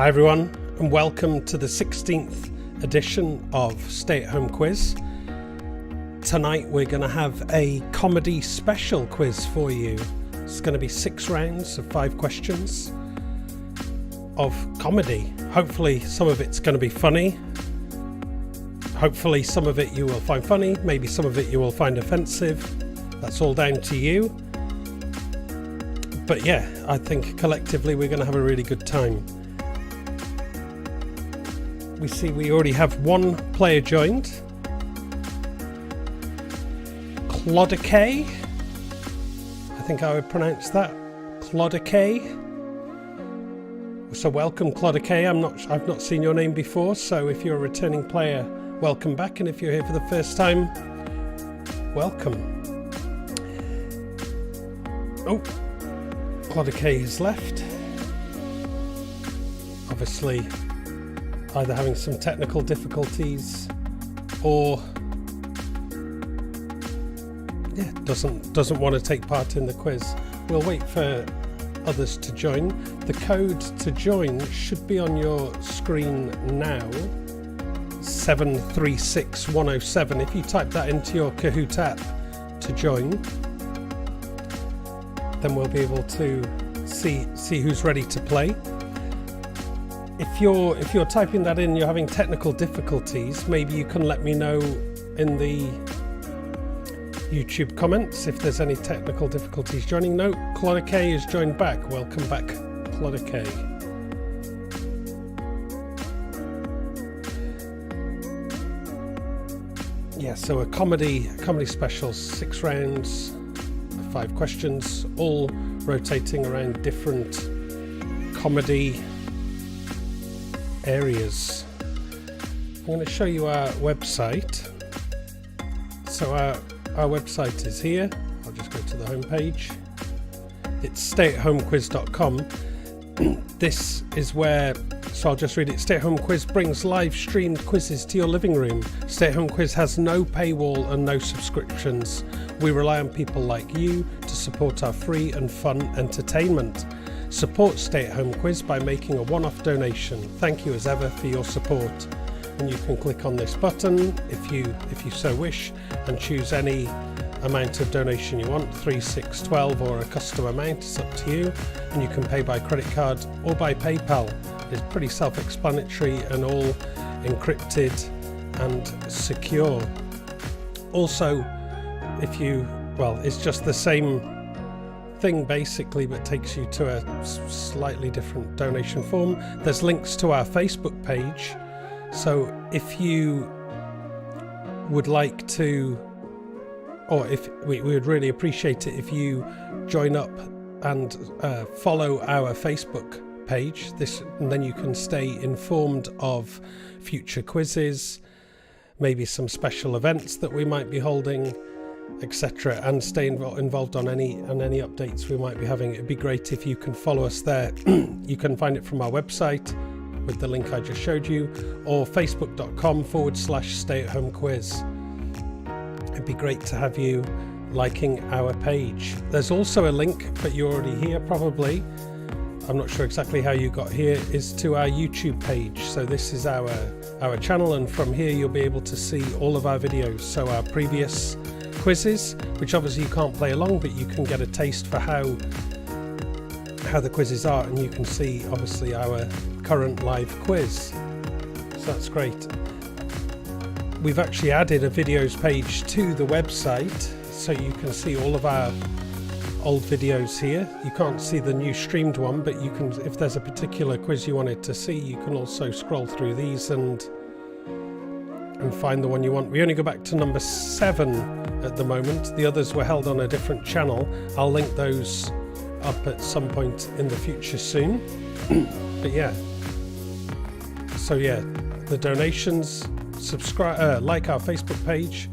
Hi everyone, and welcome to the 16th edition of Stay at Home Quiz. Tonight we're going to have a comedy special quiz for you. It's going to be 6 rounds of 5 questions of comedy. Hopefully some of it's going to be funny. Hopefully some of it you will find funny, maybe some of it you will find offensive. That's all down to you. But yeah, I think collectively we're going to have a really good time. We see we already have one player joined. Clodicay. I think I would pronounce that. Clodicay. So welcome, Clodicay. I've not seen your name before, so if you're a returning player, welcome back, and if you're here for the first time, welcome. Oh, Clodicay has left. Obviously, either having some technical difficulties or doesn't want to take part in the quiz. We'll wait for others to join. The code to join should be on your screen now. 736107. If you type that into your Kahoot app to join, then we'll be able to see who's ready to play. If you're typing that in, you're having technical difficulties, maybe you can let me know in the YouTube comments if there's any technical difficulties joining. No, Clodicay is joined back. Welcome back, Clodicay. Yeah, so a comedy special, 6 rounds, 5 questions, all rotating around different comedy areas. I'm going to show you our website. So our website is here. I'll just go to the home page. It's StayAtHomeQuiz.com. This is where, so I'll just read it. Stay at Home Quiz brings live streamed quizzes to your living room. Stay at Home Quiz has no paywall and no subscriptions. We rely on people like you to support our free and fun entertainment. Support Stay at Home Quiz by making a one-off donation. Thank you as ever for your support. And you can click on this button if you so wish and choose any amount of donation you want, 3, 6, 12 or a custom amount. It's up to you. And you can pay by credit card or by PayPal. It's pretty self-explanatory and all encrypted and secure. Also, it's just the same thing basically, but takes you to a slightly different donation form. There's links to our Facebook page, so if you would like to, or if we would really appreciate it if you join up and follow our Facebook page, and then you can stay informed of future quizzes, maybe some special events that we might be holding, etc., and stay involved on any updates we might be having. It'd be great if you can follow us there. You can find it from our website with the link I just showed you, or facebook.com/StayAtHomeQuiz. It'd be great to have you liking our page. There's also a link, but you're already here probably. I'm not sure exactly how you got here, is to our YouTube page. So this is our channel, and from here you'll be able to see all of our videos. So our previous quizzes, which obviously you can't play along, but you can get a taste for how the quizzes are, and you can see obviously our current live quiz. So that's great. We've actually added a videos page to the website, so you can see all of our old videos here. You can't see the new streamed one, but you can, if there's a particular quiz you wanted to see, you can also scroll through these and find the one you want. We only go back to number 7 at the moment. The others were held on a different channel. I'll link those up at some point in the future soon. But yeah, so yeah, the donations, subscribe, like our Facebook page,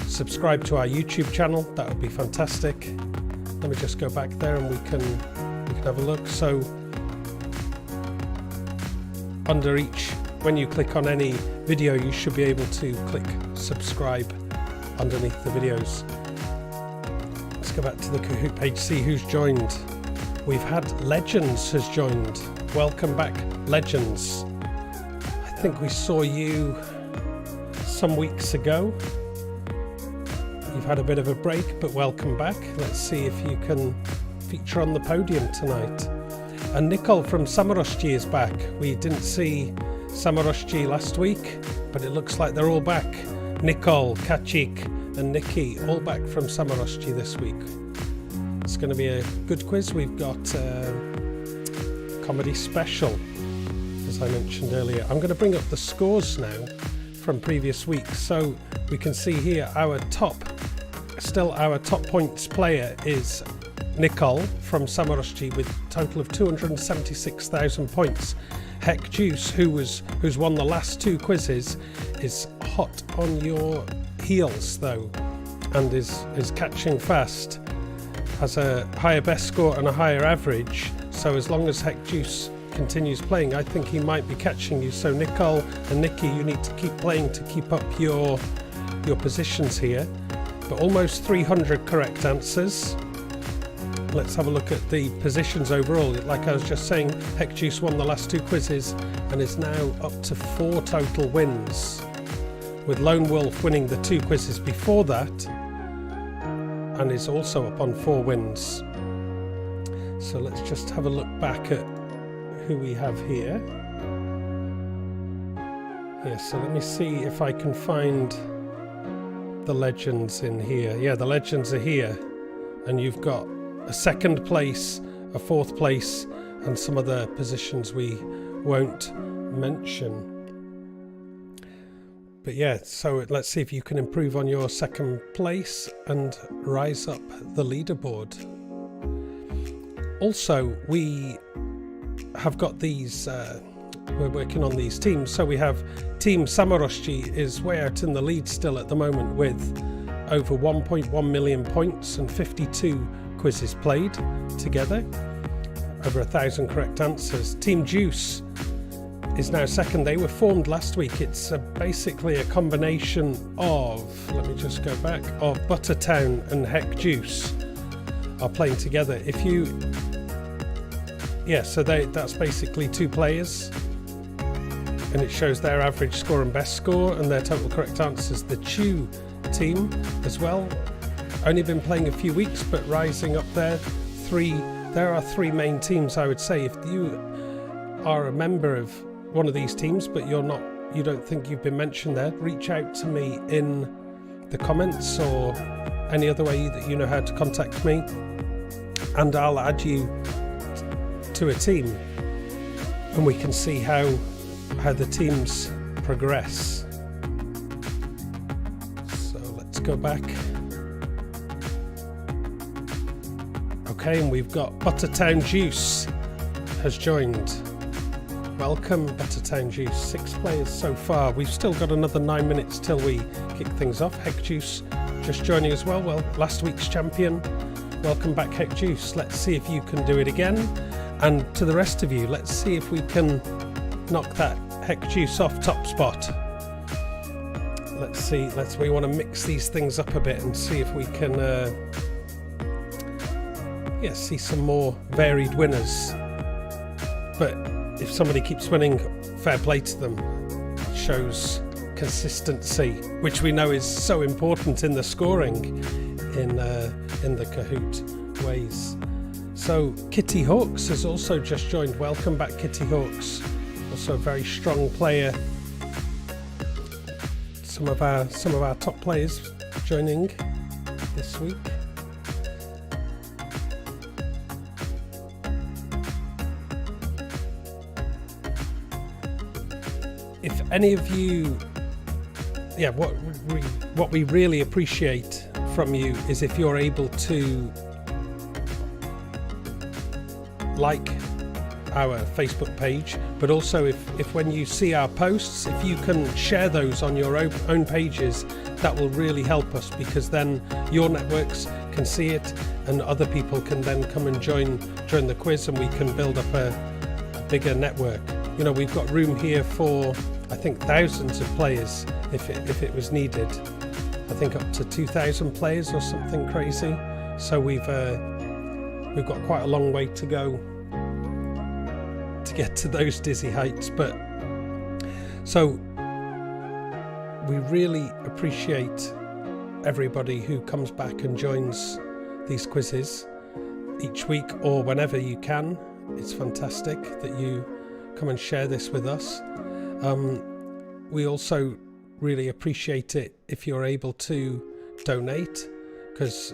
subscribe to our YouTube channel. That would be fantastic. Let me just go back there and we can have a look. So under each, when you click on any video, you should be able to click subscribe underneath the videos. Let's go back to the Kahoot page, see who's joined. We've had Legends has joined. welcome back, legends. I think we saw you some weeks ago. You've had a bit of a break, but welcome back. Let's see if you can feature on the podium tonight. And Nicole from Samoroshji is back. We didn't see Samoroshji last week, but it looks like they're all back. Nicole, Kachik and Nikki, all back from Samoroshji this week. It's going to be a good quiz. We've got comedy special, as I mentioned earlier. I'm going to bring up the scores now from previous weeks, so we can see here our top points player is Nicole from Samoroshji with a total of 276,000 points. Heck Juice, who's won the last two quizzes, is hot on your heels though, and is catching fast. Has a higher best score and a higher average, so as long as Heck Juice continues playing, I think he might be catching you. So Nicole and Nikki, you need to keep playing to keep up your positions here. But almost 300 correct answers. Let's have a look at the positions overall. Like I was just saying, Heck Juice won the last two quizzes and is now up to 4 total wins, with Lone Wolf winning the 2 quizzes before that and is also up on 4 wins. So let's just have a look back at who we have here. Yeah, so let me see if I can find the legends in here. Yeah, the legends are here, and you've got a 2nd place, a 4th place, and some other positions we won't mention. But yeah, so let's see if you can improve on your 2nd place and rise up the leaderboard. Also, we have got these, we're working on these teams. So we have Team Samoroshji is way out in the lead still at the moment with over 1.1 million points and 52 quizzes played together, over 1,000 correct answers. Team Juice is now 2nd. They were formed last week. It's basically a combination of, let me just go back, of Buttertown and Heck Juice are playing together. So that's basically 2 players, and it shows their average score and best score and their total correct answers. The Chew team as well, only been playing a few weeks, but rising up there. There are 3 main teams, I would say. If you are a member of one of these teams, but you don't think you've been mentioned there, reach out to me in the comments or any other way that you know how to contact me, and I'll add you to a team, and we can see how the teams progress. So let's go back. Okay, and we've got Buttertown Juice has joined. Welcome, Buttertown Juice. 6 players so far. We've still got another 9 minutes till we kick things off. Heck Juice just joining as well. Well, last week's champion. Welcome back, Heck Juice. Let's see if you can do it again. And to the rest of you, let's see if we can knock that Heck Juice off top spot. Let's see. We want to mix these things up a bit and see if we can see some more varied winners. But if somebody keeps winning, fair play to them. It shows consistency, which we know is so important in the scoring in the Kahoot ways. So Kitty Hawks has also just joined. Welcome back, Kitty Hawks. Also a very strong player. Some of our top players joining this week. If any of you, what we really appreciate from you is if you're able to like our Facebook page, but also if when you see our posts, if you can share those on your own pages, that will really help us, because then your networks can see it and other people can then come and join the quiz, and we can build up a bigger network. You know, we've got room here for, I think, thousands of players if it was needed. I think up to 2,000 players or something crazy. So we've got quite a long way to go to get to those dizzy heights. But so we really appreciate everybody who comes back and joins these quizzes each week or whenever you can. It's fantastic that you come and share this with us. We also really appreciate it if you're able to donate, because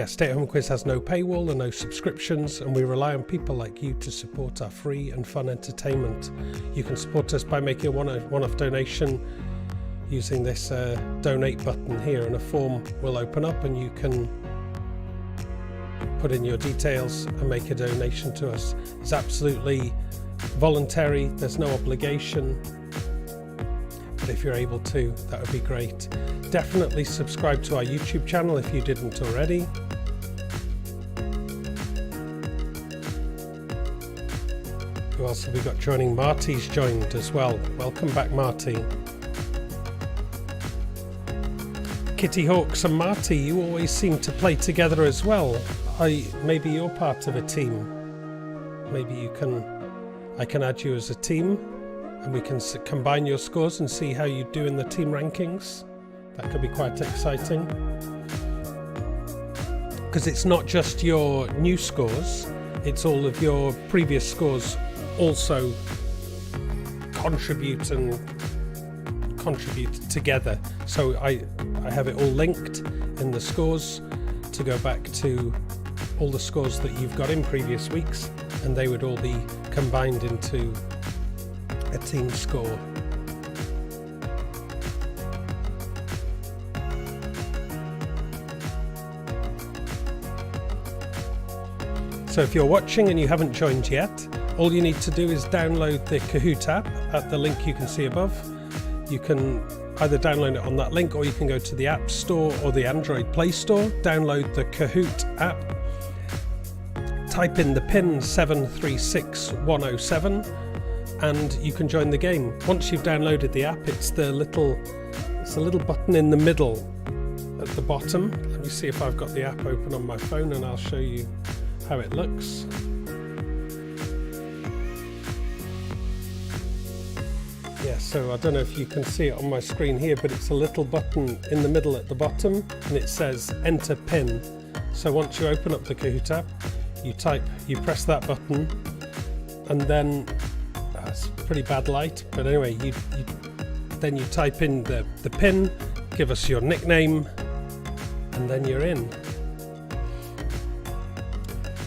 Stay at Home Quiz has no paywall and no subscriptions, and we rely on people like you to support our free and fun entertainment. You can support us by making a one-off donation using this donate button here, and a form will open up and you can put in your details and make a donation to us. It's absolutely voluntary, there's no obligation, but if you're able to, that would be great. Definitely subscribe to our YouTube channel if you didn't already. Who else have we got joining? Marty's joined as well. Welcome back, Marty. Kitty Hawks and Marty, you always seem to play together as well. Maybe you're part of a team. Maybe I can add you as a team, and we can combine your scores and see how you do in the team rankings. That could be quite exciting, because it's not just your new scores, it's all of your previous scores also contribute together. So I have it all linked in the scores to go back to all the scores that you've got in previous weeks, and they would all be combined into a team score. So if you're watching and you haven't joined yet, all you need to do is download the Kahoot app at the link you can see above. You can either download it on that link, or you can go to the App Store or the Android Play Store, download the Kahoot app, type in the pin 736107, and you can join the game. Once you've downloaded the app, it's a little button in the middle at the bottom. Let me see if I've got the app open on my phone and I'll show you how it looks. Yeah, so I don't know if you can see it on my screen here, but it's a little button in the middle at the bottom, and it says enter pin. So once you open up the Kahoot app, you press that button, and then it's pretty bad light, but anyway, then you type in the pin, give us your nickname, and then you're in.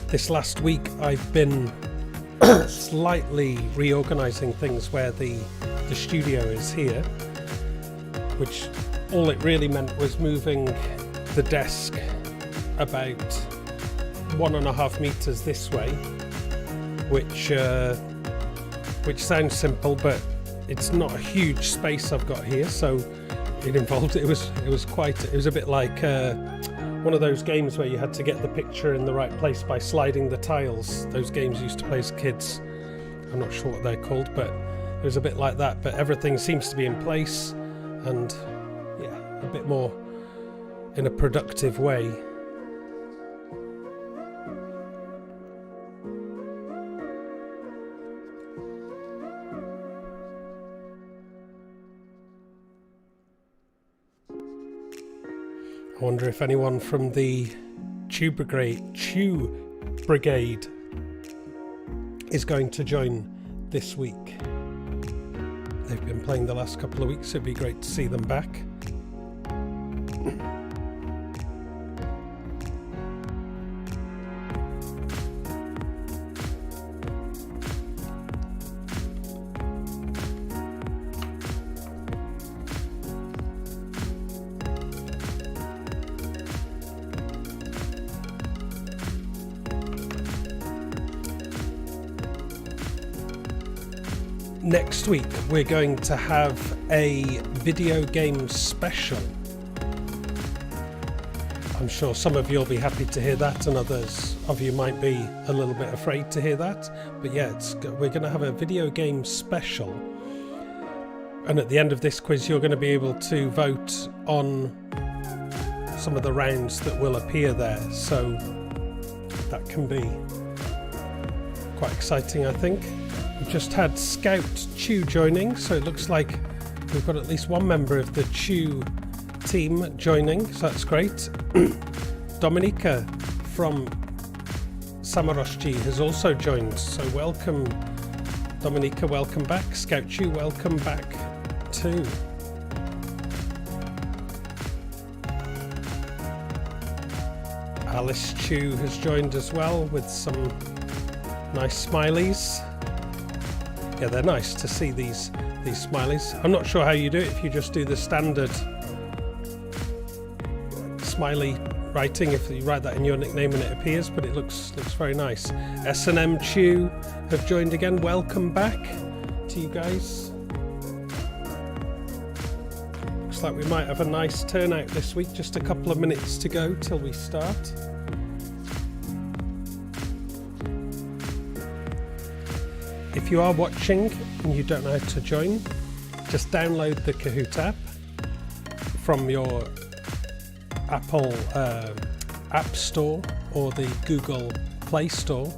This last week I've been slightly reorganizing things where the studio is here, which all it really meant was moving the desk about 1.5 meters this way, which sounds simple, but it's not a huge space I've got here. So it was a bit like one of those games where you had to get the picture in the right place by sliding the tiles. Those games you used to play as kids. I'm not sure what they're called, but it was a bit like that. But everything seems to be in place, and yeah, a bit more in a productive way. I wonder if anyone from the Chew Brigade is going to join this week. They've been playing the last couple of weeks, it'd be great to see them back. Next week we're going to have a video game special. I'm sure some of you will be happy to hear that, and others of you might be a little bit afraid to hear that. But yeah, we're going to have a video game special, and at the end of this quiz you're going to be able to vote on some of the rounds that will appear there, so that can be quite exciting, I think. We've just had Scout Chew joining, so it looks like we've got at least one member of the Chew team joining, so that's great. Dominika from Samaroshji has also joined, so welcome Dominika, welcome back. Scout Chew, welcome back too. Alice Chew has joined as well with some nice smileys. Yeah, they're nice to see these smileys. I'm not sure how you do it, if you just do the standard smiley writing, if you write that in your nickname and it appears, but it looks very nice. S&M Chew have joined again. Welcome back to you guys. Looks like we might have a nice turnout this week. Just a couple of minutes to go till we start. If you are watching and you don't know how to join, just download the Kahoot app from your Apple App Store or the Google Play Store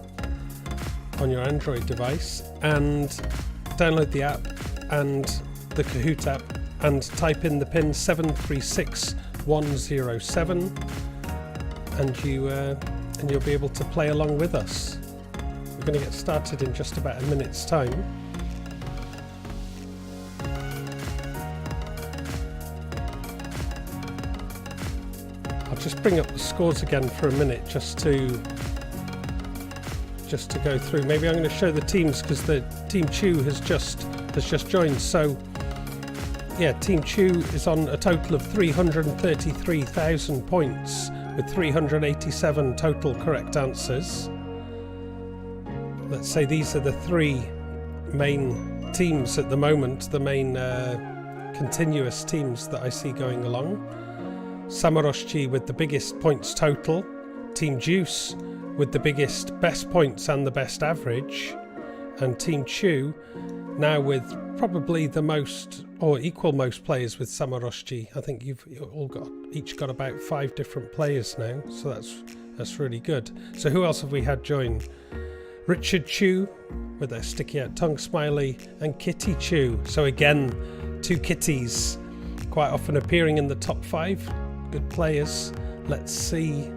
on your Android device, and download the app and the Kahoot app and type in the pin 736107 and you'll be able to play along with us. We're going to get started in just about a minute's time. I'll just bring up the scores again for a minute just to go through. Maybe I'm going to show the teams because the Team Chew has just joined. So yeah, Team Chew is on a total of 333,000 points with 387 total correct answers. Let's say these are the three main teams at the moment, the main continuous teams that I see going along. Samaroshji with the biggest points total, Team Juice with the best points and the best average, and Team Chew now with probably the most or equal most players with Samaroshji. I think you've all each got about 5 different players now, so that's really good. So who else have we had join? Richard Chew with their sticky out tongue smiley, and Kitty Chew. So again, 2 kitties quite often appearing in the top 5. Good players. Let's see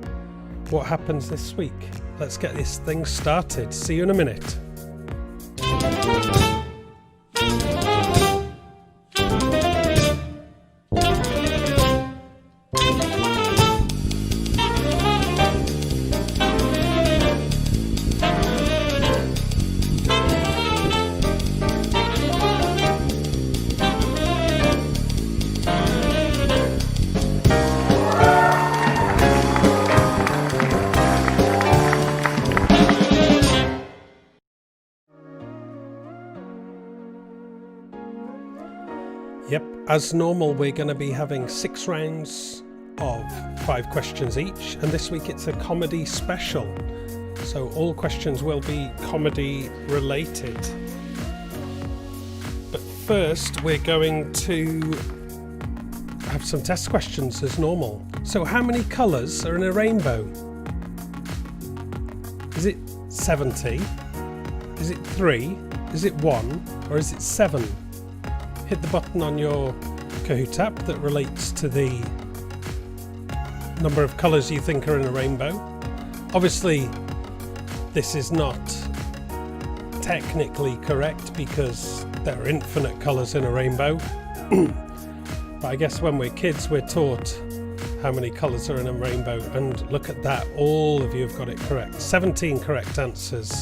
what happens this week. Let's get this thing started. See you in a minute. Yep, as normal, we're going to be having 6 rounds of 5 questions each, and this week it's a comedy special. So all questions will be comedy related. But first, we're going to have some test questions as normal. So how many colours are in a rainbow? Is it 70? Is it 3? Is it 1? Or is it 7? Hit the button on your Kahoot app that relates to the number of colours you think are in a rainbow. Obviously, this is not technically correct because there are infinite colours in a rainbow. But I guess when we're kids, we're taught how many colours are in a rainbow, and look at that, all of you have got it correct. 17 correct answers.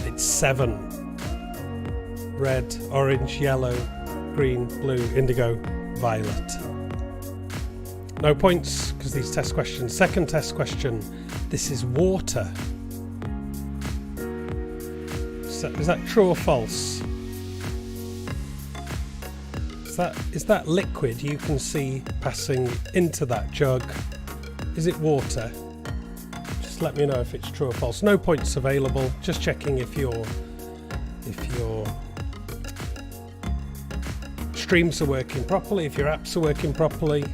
It's 7. Red, orange, yellow, green, blue, indigo, violet. No points because these test questions. Second test question. This is water. Is that true or false? Is that liquid you can see passing into that jug? Is it water? Just let me know if it's true or false. No points available. Just checking if your streams are working properly, if your apps are working properly.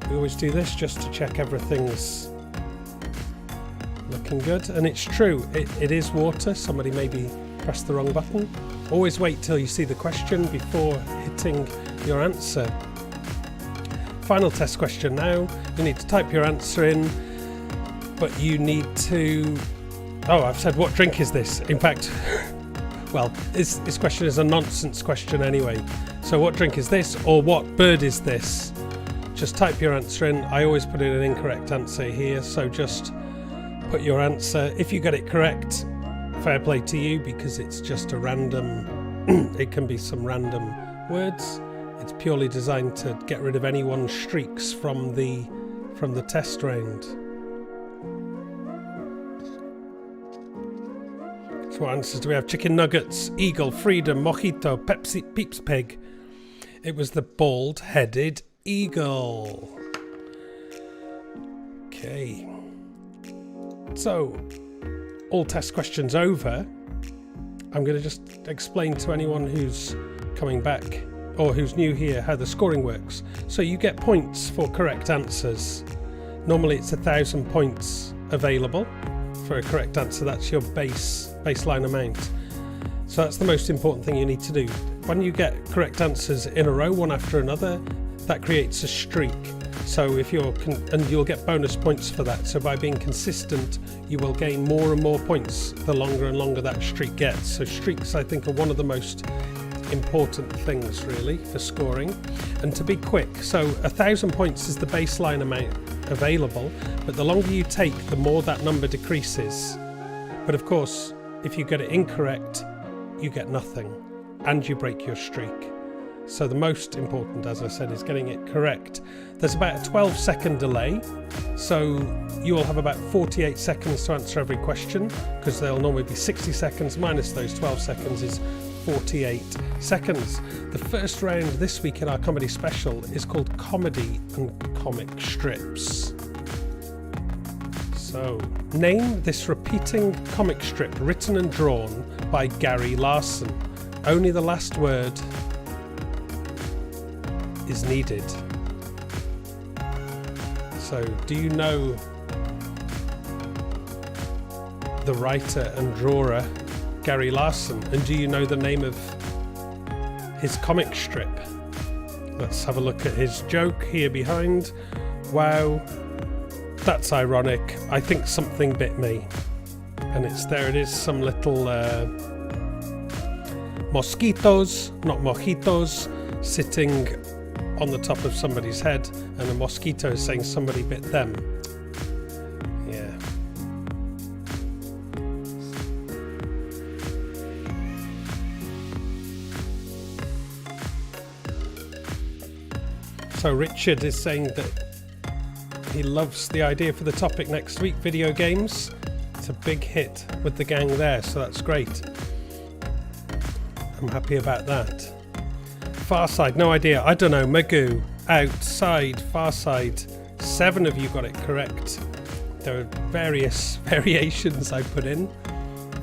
We always do this just to check everything's Looking good, and it's true, it is water. Somebody maybe pressed the wrong button. Always wait till you see the question before hitting your answer. Final test question now. You need to type your answer in, but you need to... Oh, I've said, what drink is this? In fact, well, this question is a nonsense question anyway. So what drink is this, or what bird is this? Just type your answer in. I always put in an incorrect answer here, so just put your answer. If you get it correct, fair play to you, because it's just a random, it can be some random words. It's purely designed to get rid of anyone's streaks from the test round. So what answers do we have? Chicken nuggets, eagle, freedom, mojito, Pepsi, Peeps Pig. It was the bald-headed eagle. Okay. So, all test questions over. I'm going to just explain to anyone who's coming back or who's new here how the scoring works. So you get points for correct answers. Normally it's 1,000 points available for a correct answer. That's your baseline amount. So that's the most important thing you need to do. When you get correct answers in a row, one after another, that creates a streak. So if you're and you'll get bonus points for that. So by being consistent, you will gain more and more points the longer and longer that streak gets. So streaks, I think, are one of the most important things really for scoring. And to be quick, so 1,000 points is the baseline amount available, but the longer you take, the more that number decreases. But of course, if you get it incorrect, you get nothing and you break your streak. So the most important, as I said, is getting it correct. There's about a 12-second delay, so you will have about 48 seconds to answer every question, because they'll normally be 60 seconds minus those 12 seconds is 48 seconds. The first round this week in our comedy special is called Comedy and Comic Strips. So, name this repeating comic strip written and drawn by Gary Larson. Only the last word is needed. So, do you know the writer and drawer Gary Larson, and do you know the name of his comic strip? Let's have a look at his joke here behind. Wow, that's ironic. I think something bit me. And there it is, some little mosquitoes, not mojitos, sitting on the top of somebody's head, and a mosquito is saying somebody bit them. Yeah. So Richard is saying that he loves the idea for the topic next week, video games. It's a big hit with the gang there, so that's great. I'm happy about that. Far side, no idea. I don't know. Magoo, outside, far side. 7 of you got it correct. There are various variations I put in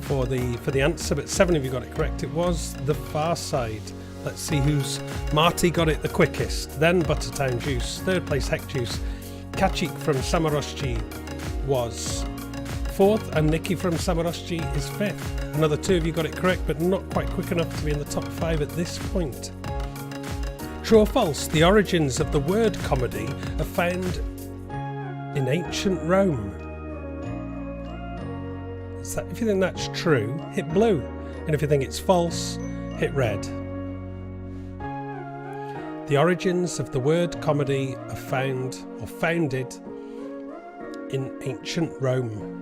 for the answer, but 7 of you got it correct. It was the far side. Let's see who's... Marty got it the quickest. Then Buttertown Juice. 3rd place, Heck Juice. Kachik from Samorości was 4th, and Nikki from Samorości is 5th. Another 2 of you got it correct, but not quite quick enough to be in the top 5 at this point. True or false? The origins of the word comedy are found in ancient Rome. If you think that's true, hit blue. And if you think it's false, hit red. The origins of the word comedy are found or founded in ancient Rome.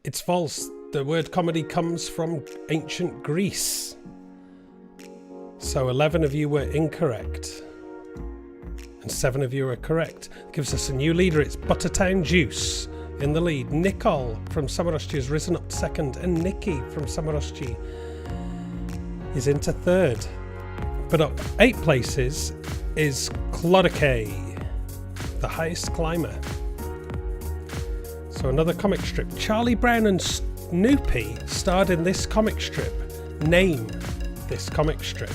It's false. The word comedy comes from ancient Greece. So 11 of you were incorrect. And 7 of you are correct. It gives us a new leader. It's Buttertown Juice in the lead. Nicole from Samorości has risen up to 2nd. And Nikki from Samorości is into 3rd. But up 8 places is Clodicay, the highest climber. So another comic strip. Charlie Brown and Snoopy starred in this comic strip. Name this comic strip.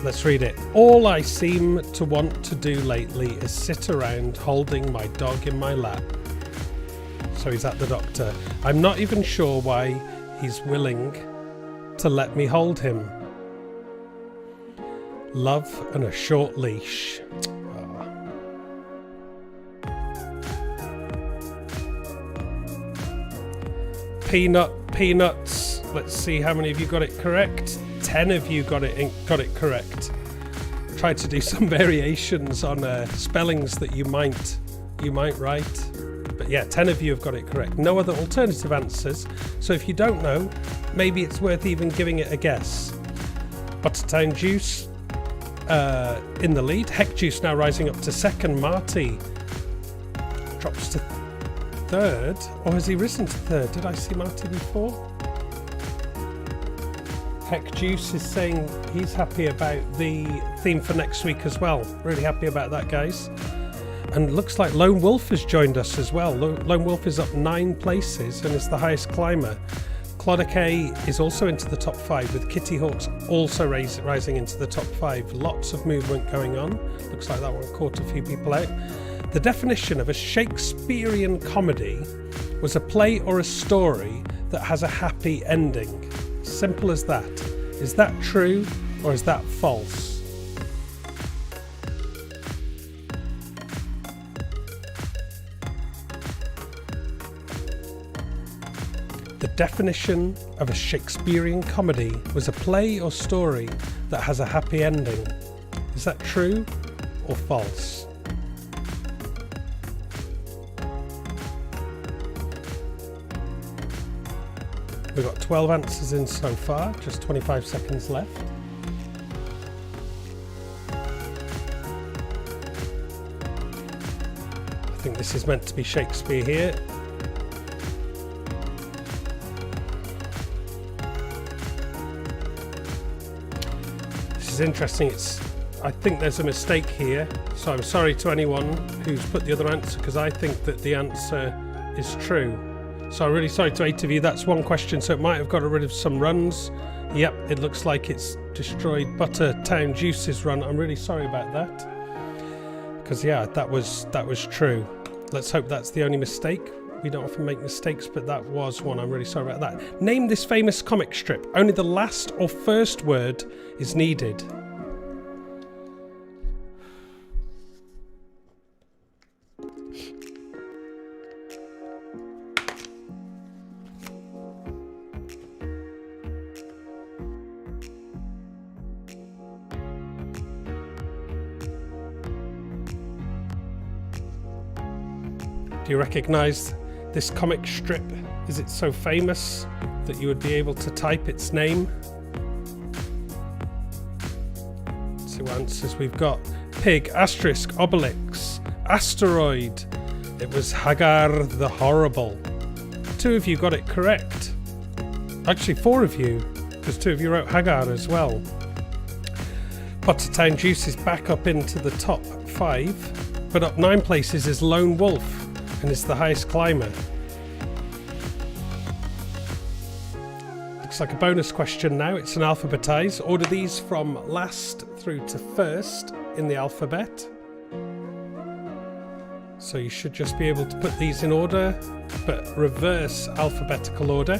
let's read it. All I seem to want to do lately is sit around holding my dog in my lap. So he's at the doctor. I'm not even sure why he's willing to let me hold him. Love and a short leash. Peanuts. Let's see how many of you got it correct. 10 of you got it correct. Try to do some variations on spellings that you might write. But yeah, 10 of you have got it correct. No other alternative answers. So if you don't know, maybe it's worth even giving it a guess. Buttertown Juice in the lead. Heck Juice now rising up to second. Marty drops to third. Or has he risen to third? Did I see Marty before? Heck Juice is saying he's happy about the theme for next week as well. Really happy about that, guys. And looks like Lone Wolf has joined us as well. Lone Wolf is up 9 places and is the highest climber. Clodicay is also into the top 5, with Kitty Hawks also rising into the top 5. Lots of movement going on. Looks like that one caught a few people out. The definition of a Shakespearean comedy was a play or a story that has a happy ending. Simple as that. Is that true or is that false? The definition of a Shakespearean comedy was a play or story that has a happy ending. Is that true or false? We've got 12 answers in so far, just 25 seconds left. I think this is meant to be Shakespeare here. This is interesting. I think there's a mistake here, so I'm sorry to anyone who's put the other answer, because I think that the answer is true. So I'm really sorry to 8 of you. That's one question, so it might have got rid of some runs. Yep, it looks like it's destroyed Buttertown Juice's run. I'm really sorry about that, because yeah, that was true. Let's hope that's the only mistake. We don't often make mistakes, but that was one. I'm really sorry about that. Name this famous comic strip. Only the last or first word is needed. Do you recognise this comic strip? Is it so famous that you would be able to type its name? Let's see what answers we've got. Pig, asterisk, Obelix, asteroid. It was Hagar the Horrible. 2 of you got it correct. Actually 4 of you, because 2 of you wrote Hagar as well. Buttertown Juice is back up into the top 5, but up 9 places is Lone Wolf, and it's the highest climber. Looks like a bonus question now. It's an alphabetise. Order these from last through to first in the alphabet. So you should just be able to put these in order, but reverse alphabetical order.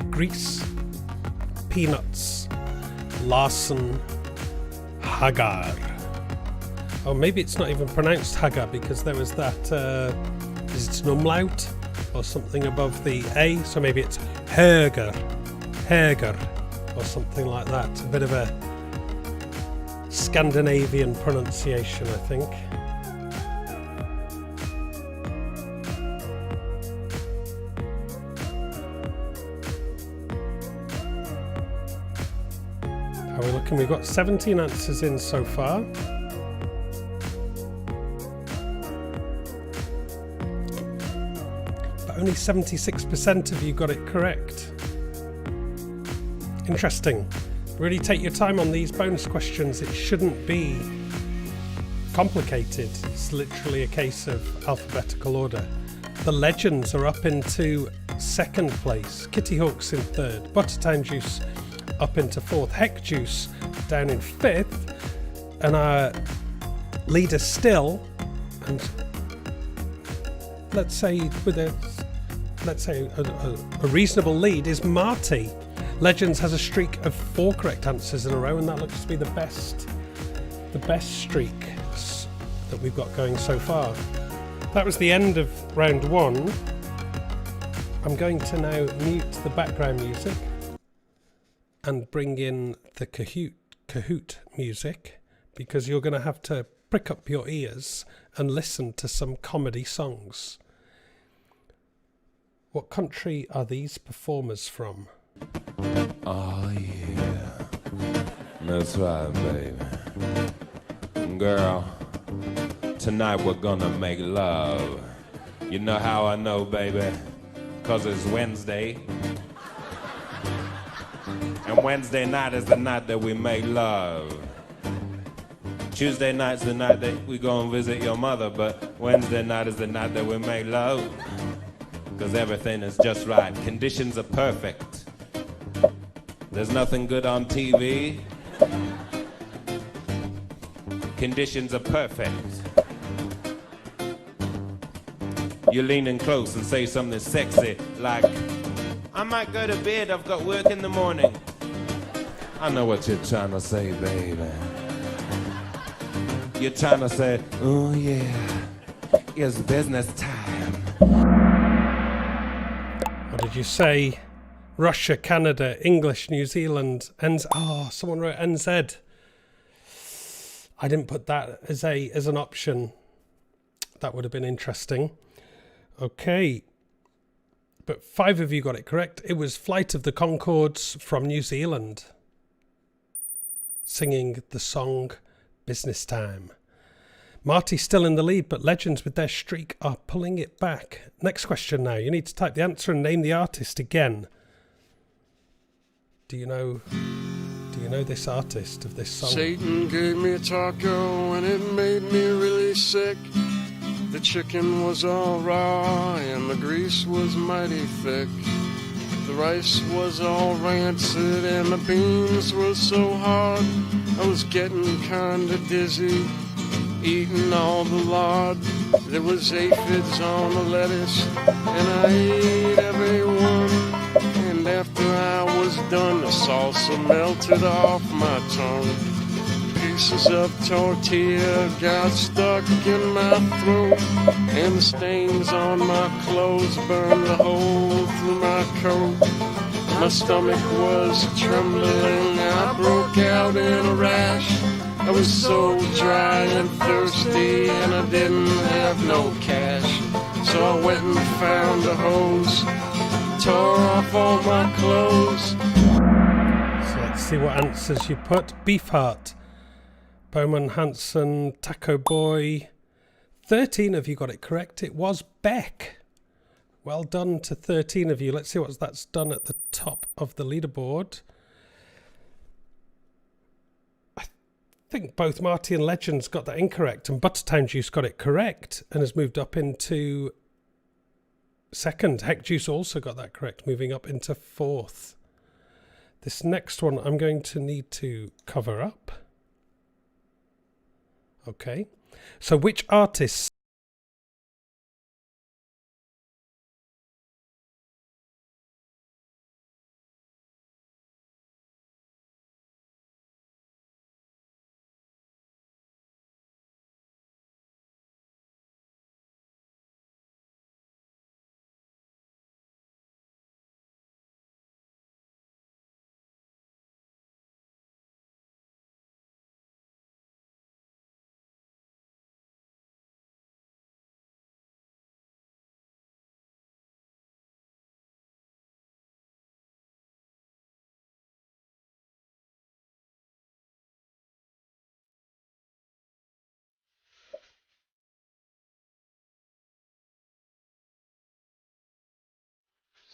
Grease, Peanuts, Larson, Hagar. Oh, maybe it's not even pronounced Hagar, because there was that, is it an umlaut or something above the A? So maybe it's Hagar, or something like that. A bit of a Scandinavian pronunciation, I think. How are we looking? We've got 17 answers in so far. But only 76% of you got it correct. Interesting. Really take your time on these bonus questions. It shouldn't be complicated. It's literally a case of alphabetical order. The Legends are up into second place, Kitty Hawk's in third, Buttertown Juice up into fourth, Heck Juice down in fifth, and our leader still, and let's say with a reasonable lead, is Marty. Legends has a streak of 4 correct answers in a row, and that looks to be the best streak that we've got going so far. That was the end of round 1. I'm going to now mute the background music and bring in the Kahoot music, because you're going to have to prick up your ears and listen to some comedy songs. What country are these performers from? Oh yeah, that's right, baby. Girl, tonight we're gonna make love. You know how I know, baby? 'Cause it's Wednesday. And Wednesday night is the night that we make love. Tuesday night's the night that we go and visit your mother, but Wednesday night is the night that we make love. 'Cause everything is just right. Conditions are perfect. There's nothing good on TV. Conditions are perfect. You lean in close and say something sexy like, I might go to bed, I've got work in the morning. I know what you're trying to say, baby. You're trying to say, oh yeah, it's business time. What did you say? Russia, Canada, English, New Zealand, someone wrote NZ. I didn't put that as an option. That would have been interesting. Okay. But 5 of you got it correct. It was Flight of the Conchords from New Zealand, singing the song Business Time. Marty's still in the lead, but Legends with their streak are pulling it back. Next question now. You need to type the answer and name the artist again. Do you know this artist of this song? Satan gave me a taco and it made me really sick. The chicken was all raw and the grease was mighty thick. The rice was all rancid and the beans were so hard. I was getting kinda dizzy, eating all the lard. There was aphids on the lettuce and I ate every one. And after I was done, the salsa melted off my tongue. Pieces of tortilla got stuck in my throat, and the stains on my clothes burned a hole through my coat. My stomach was trembling, I broke out in a rash. I was so dry and thirsty, and I didn't have no cash. So I went and found a hose, tore off all my clothes. So let's see what answers you put. Beefheart, Bowman Hanson, Taco Boy. 13 of you got it correct. It was Beck. Well done to 13 of you. Let's see what that's done at the top of the leaderboard. I think both Marty and Legends got that incorrect, and Buttertown Juice got it correct and has moved up into second. Heck Juice also got that correct, moving up into fourth. This next one I'm going to need to cover up. Okay, so which artists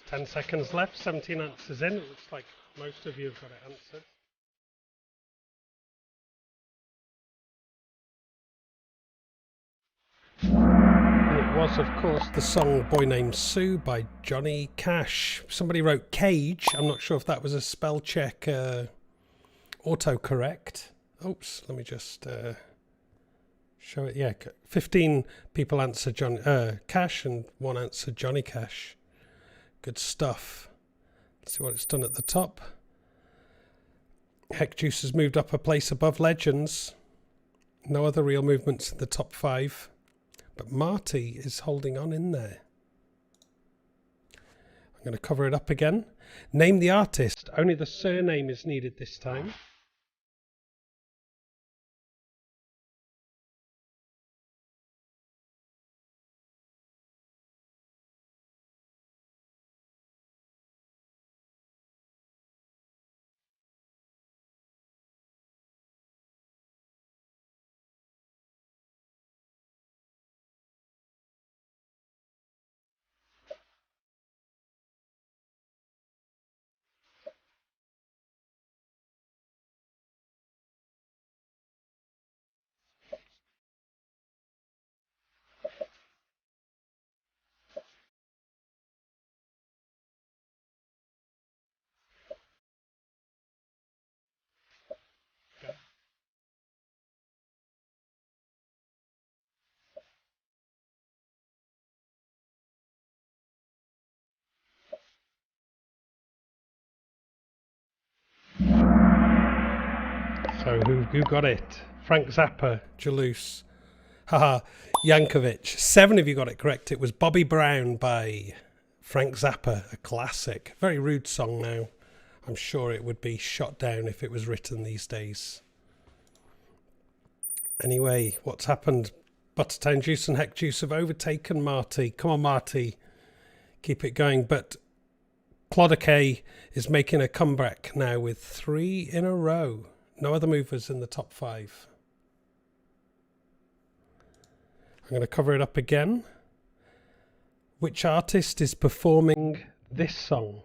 Ten seconds left, 17 answers in. It looks like most of you have got it answered. was, of course, the song Boy Named Sue by Johnny Cash. Somebody wrote Cage. I'm not sure if that was a spell check autocorrect. Oops, let me just show it. Yeah, 15 people answered Cash and 1 answered Johnny Cash. Good stuff. Let's see what it's done at the top. Heck Juice has moved up a place above Legends. No other real movements in the top 5. But Marty is holding on in there. I'm going to cover it up again. Name the artist. Only the surname is needed this time. So who got it? Frank Zappa, Jalous. Haha, Yankovic. 7 of you got it correct. It was Bobby Brown by Frank Zappa, a classic. Very rude song now. I'm sure it would be shot down if it was written these days. Anyway, what's happened? Buttertown Juice and Heck Juice have overtaken Marty. Come on, Marty. Keep it going. But Clodagh is making a comeback now with 3 in a row. No other movers in the top 5. I'm going to cover it up again. Which artist is performing this song?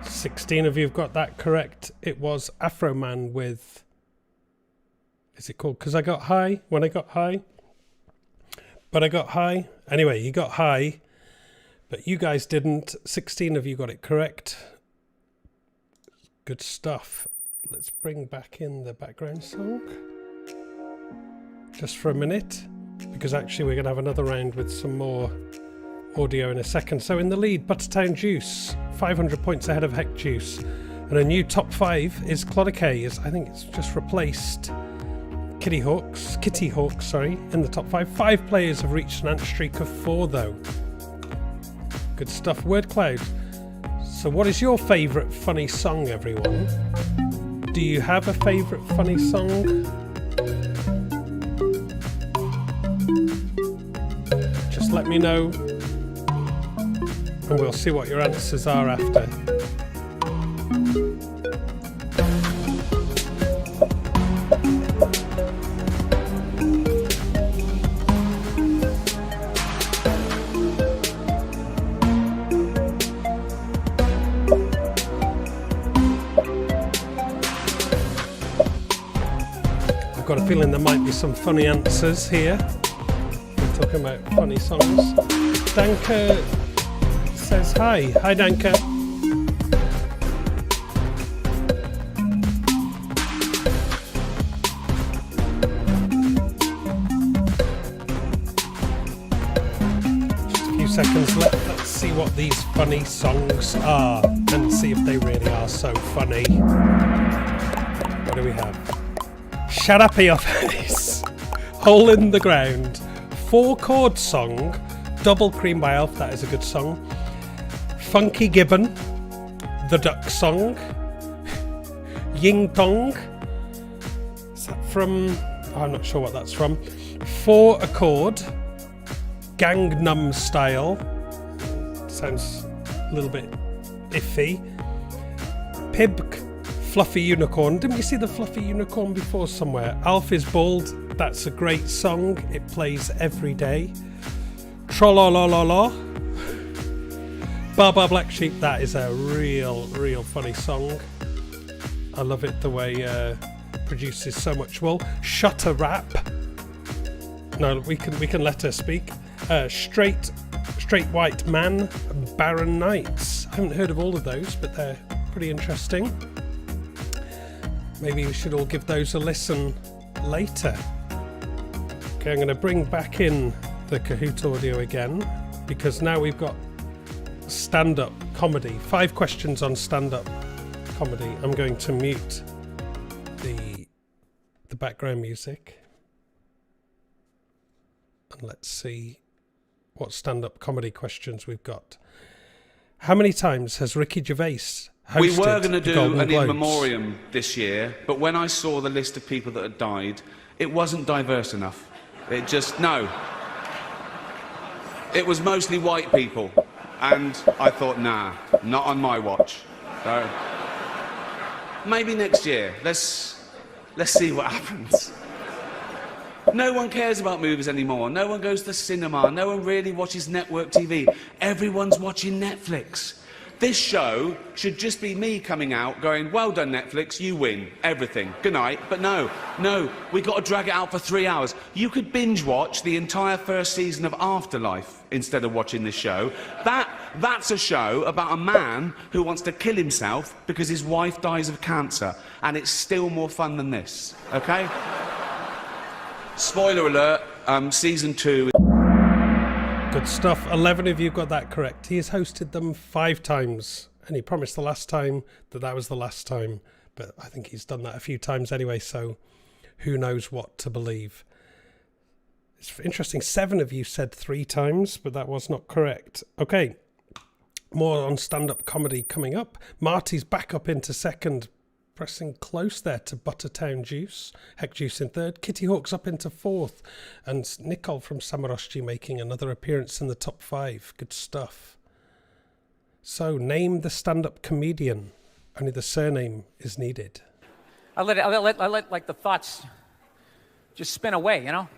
Sixteen of you have got that correct. It was Afro Man with, is it called 'Cause I Got High? When I Got High? But I Got High. Anyway, you got high, but you guys didn't. 16 of you got it correct. Good stuff. Let's bring back in the background song just for a minute, because actually we're going to have another round with some more audio in a second. So in the lead, Buttertown Juice, 500 points ahead of Heck Juice, and a new top 5 is Clodagh. I think it's just replaced Kitty Hawks, in the top 5. 5 players have reached an ant streak of 4 though. Good stuff. Word cloud. So what is your favourite funny song, everyone? Do you have a favourite funny song? Just let me know, and we'll see what your answers are after. I've got a feeling there might be some funny answers here. We're talking about funny songs. Danka says hi. Hi, Danka. Just a few seconds left. Let's see what these funny songs are and see if they really are so funny. What do we have? Shut up, your face. Hole in the Ground. 4-chord song. Double Cream by Alf. That is a good song. Funky Gibbon. The Duck Song. Ying Dong. Is that from... I'm not sure what that's from. 4 Accord. Gangnam Style. Sounds a little bit iffy. Pibk. Fluffy Unicorn. Didn't we see the Fluffy Unicorn before somewhere? Alf is Bald. That's a great song. It plays every day. Trollolololo. Baba Black Sheep. That is a real funny song. I love it the way produces so much wool. Shutter Rap. No, we can let her speak. Straight White Man. Baron Knights. I haven't heard of all of those, but they're pretty interesting. Maybe we should all give those a listen later. Okay, I'm going to bring back in the Kahoot audio again, because now we've got stand-up comedy. 5 questions on stand-up comedy. I'm going to mute the background music. And let's see what stand-up comedy questions we've got. How many times has Ricky Gervais hosted We were going to the do Golden an Globes? in memoriam this year, but when I saw the list of people that had died, it wasn't diverse enough. It just, no. It was mostly white people, and I thought, nah, not on my watch. So, maybe next year. Let's see what happens. No one cares about movies anymore. No one goes to the cinema. No one really watches network TV. Everyone's watching Netflix. This show should just be me coming out going, well done, Netflix, you win everything. Good night. But no, we got to drag it out for 3 hours. You could binge watch the entire first season of Afterlife instead of watching this show. That's a show about a man who wants to kill himself because his wife dies of cancer. And it's still more fun than this, okay? Spoiler alert, season 2. Good stuff. 11 of you got that correct. He has hosted them 5 times, and he promised the last time that was the last time, but I think he's done that a few times anyway, so who knows what to believe. It's interesting. 7 of you said 3 times, but that was not correct. Okay, more on stand-up comedy coming up. Marty's back up into second, pressing close there to Buttertown Juice. Heck Juice in third. Kitty Hawk's up into 4th. And Nicole from Samaroshji making another appearance in the top 5. Good stuff. So, name the stand-up comedian. Only the surname is needed. I let like the thoughts just spin away, you know?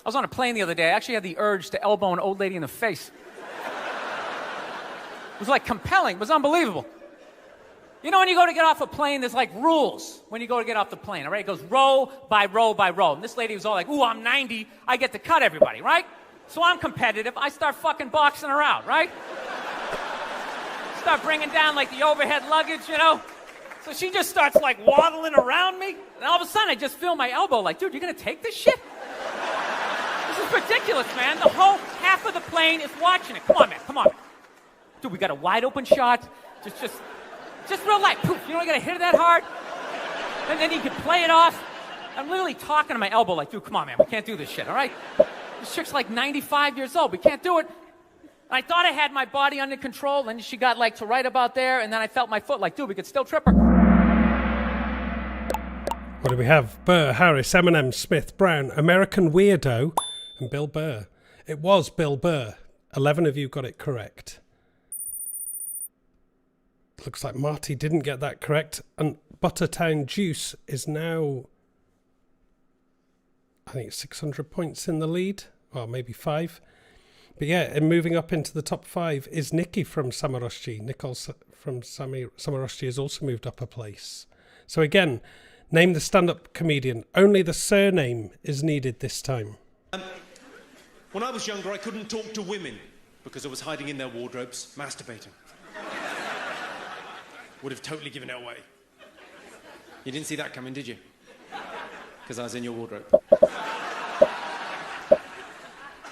I was on a plane the other day. I actually had the urge to elbow an old lady in the face. It was like compelling. It was unbelievable. You know, when you go to get off a plane, there's like rules when you go to get off the plane, all right? It goes row by row by row. And this lady was all like, ooh, I'm 90. I get to cut everybody, right? So I'm competitive. I start fucking boxing her out, right? Start bringing down like the overhead luggage, you know? So she just starts like waddling around me. And all of a sudden I just feel my elbow like, dude, you're going to take this shit? This is ridiculous, man. The whole half of the plane is watching it. Come on, man. Come on. Dude, we got a wide open shot. Just real light. Poof. You don't got to hit it that hard. And then you can play it off. I'm literally talking to my elbow like, dude, come on, man. We can't do this shit, all right? This chick's like 95 years old. We can't do it. And I thought I had my body under control. And she got like to right about there. And then I felt my foot like, dude, we could still trip her. What do we have? Burr, Harris, Eminem, Smith, Brown, American Weirdo, and Bill Burr. It was Bill Burr. 11 of you got it correct. Looks like Marty didn't get that correct. And Buttertown Juice is now, I think, 600 points in the lead. Well, maybe 5. But yeah, and moving up into the top 5 is Nikki from Samaroshji. Nicole from Samaroshji has also moved up a place. So again, name the stand-up comedian. Only the surname is needed this time. When I was younger, I couldn't talk to women because I was hiding in their wardrobes, masturbating. Would have totally given it away. You didn't see that coming, did you? Because I was in your wardrobe.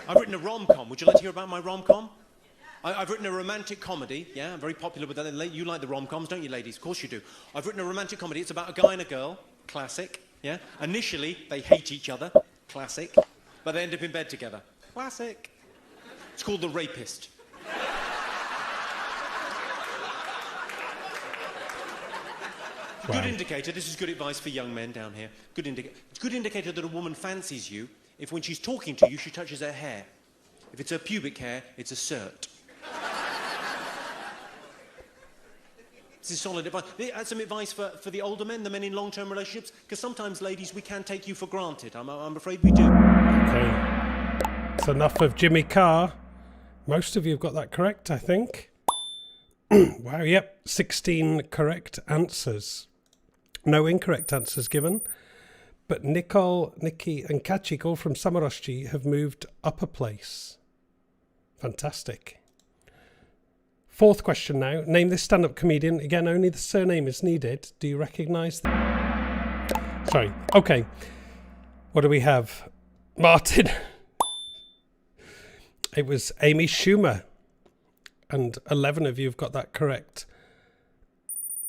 I've written a rom-com. Would you like to hear about my rom-com? I've written a romantic comedy. Yeah, I'm very popular with that. You like the rom-coms, don't you, ladies? Of course you do. I've written a romantic comedy. It's about a guy and a girl. Classic. Yeah. Initially, they hate each other. Classic. But they end up in bed together. Classic. It's called The Rapist. Good indicator. This is good advice for young men down here. It's good indicator that a woman fancies you if when she's talking to you, she touches her hair. If it's her pubic hair, it's a cert. This is solid advice. That's some advice for the older men, the men in long-term relationships, because sometimes, ladies, we can take you for granted. I'm afraid we do. Okay. It's enough of Jimmy Carr. Most of you have got that correct, I think. Wow, yep. 16 correct answers. No incorrect answers given. But Nicole, Nikki and Kachik, all from Samoroshchi, have moved up a place. Fantastic. Fourth question now. Name this stand-up comedian. Again, only the surname is needed. Do you recognise them? Sorry. Okay. What do we have? Martin. It was Amy Schumer. And 11 of you have got that correct.